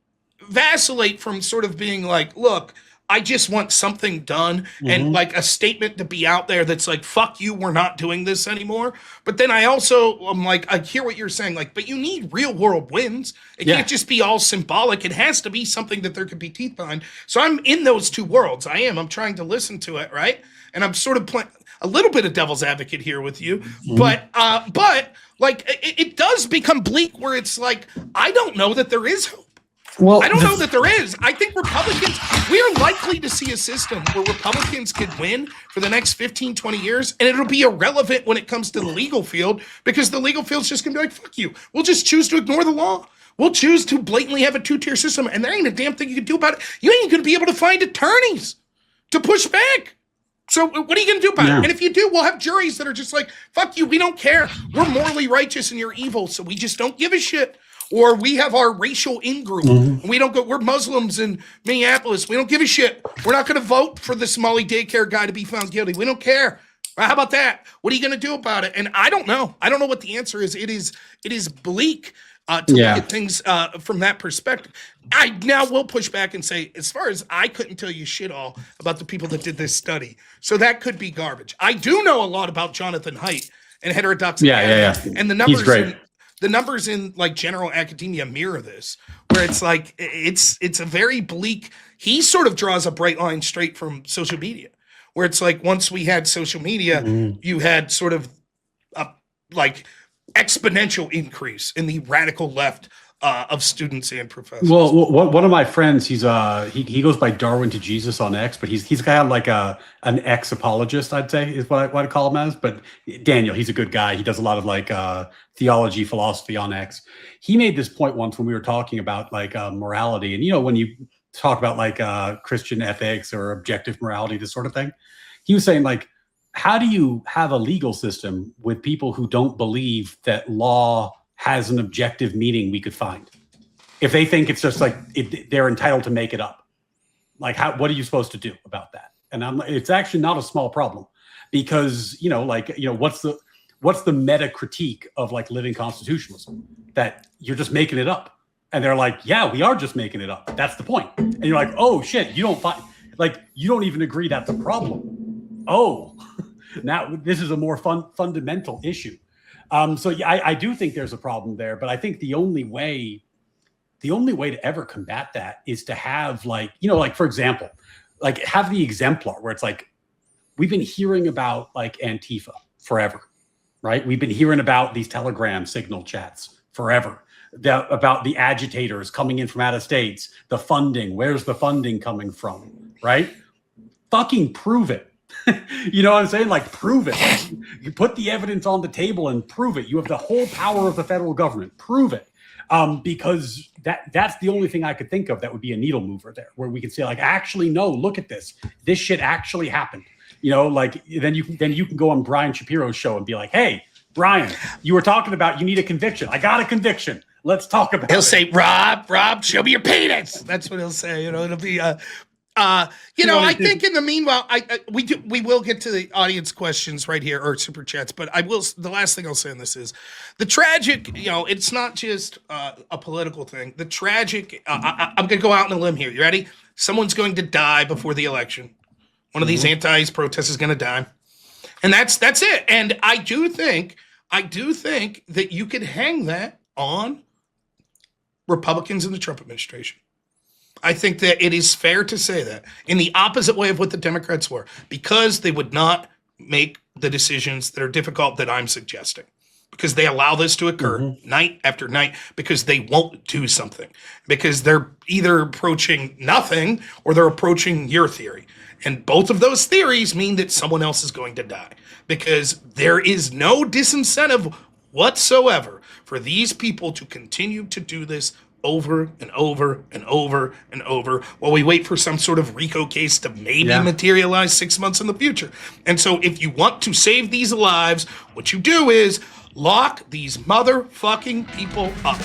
A: vacillate from sort of being look, I just want something done and like a statement to be out there that's like, fuck you, we're not doing this anymore. But then I'm like, I hear what you're saying, like, but you need real world wins. It can't just be all symbolic. It has to be something that there could be teeth behind. So I'm in those two worlds. I'm trying to listen to it, right? And I'm sort of playing a little bit of devil's advocate here with you, but like it does become bleak where it's like, I don't know that there is hope. Well, I don't know that there is. I think Republicans, we are likely to see a system where Republicans could win for the next 15, 20 years, and it'll be irrelevant when it comes to the legal field because the legal field's just going to be like, fuck you. We'll just choose to ignore the law. We'll choose to blatantly have a two-tier system, and there ain't a damn thing you can do about it. You ain't going to be able to find attorneys to push back. So what are you going to do about it? And if you do, we'll have juries that are just like, fuck you, we don't care. We're morally righteous and you're evil, so we just don't give a shit. Or we have our racial in-group. And we don't go, we're Muslims in Minneapolis. We don't give a shit. We're not going to vote for the Somali daycare guy to be found guilty. We don't care. How about that? What are you going to do about it? And I don't know. I don't know what the answer is. It is bleak to look at things from that perspective. I now will push back and say, as far as I couldn't tell you shit all about the people that did this study. So that could be garbage. I do know a lot about Jonathan Haidt and heterodox. And the numbers. He's great. The numbers in like general academia mirror this, where it's like it's a very bleak. He sort of draws a bright line straight from social media, where it's like once we had social media, you had sort of a like exponential increase in the radical left of students and professors.
B: Well, one of my friends, he goes by Darwin to Jesus on X, but he's kind of like an X apologist, I'd say, is what I call him as. But Daniel, he's a good guy. He does a lot of like theology, philosophy on X. He made this point once when we were talking about like morality, and when you talk about like Christian ethics or objective morality, this sort of thing, he was saying like, how do you have a legal system with people who don't believe that law has an objective meaning we could find? If they think it's just like they're entitled to make it up, like what are you supposed to do about that? And it's actually not a small problem, because what's the meta critique of like living constitutionalism? That you're just making it up, and they're like, yeah, we are just making it up. That's the point. And you're like, oh shit, you don't even agree that's a problem. Oh, now this is a more fundamental issue. So yeah, I do think there's a problem there, but I think the only way to ever combat that is to have like for example, like have the exemplar where it's like, we've been hearing about like Antifa forever, right? We've been hearing about these Telegram signal chats forever, about the agitators coming in from out of states, the funding, where's the funding coming from, right? Fucking prove it. You know what I'm saying? Like, prove it. You put the evidence on the table and prove it. You have the whole power of the federal government. Prove it. Because that's the only thing I could think of that would be a needle mover there, where we could say like, actually, no, look at this. This shit actually happened. Like then you can go on Brian Shapiro's show and be like, hey, Brian, you were talking about you need a conviction. I got a conviction. Let's talk about it.
A: He'll say, Rob, show me your penis. That's what he'll say. It'll be I think in the meanwhile, we will get to the audience questions right here, or super chats, but the last thing I'll say on this is the tragic, it's not just a political thing. The tragic, I'm going to go out on a limb here. You ready? Someone's going to die before the election. One of these anti-ICE protests is going to die. And that's it. And I do think that you could hang that on Republicans in the Trump administration. I think that it is fair to say that in the opposite way of what the Democrats were, because they would not make the decisions that are difficult that I'm suggesting, because they allow this to occur night after night, because they won't do something, because they're either approaching nothing or they're approaching your theory. And both of those theories mean that someone else is going to die, because there is no disincentive whatsoever for these people to continue to do this over and over and over and over while we wait for some sort of RICO case to maybe materialize 6 months in the future. And so if you want to save these lives, what you do is lock these motherfucking people up.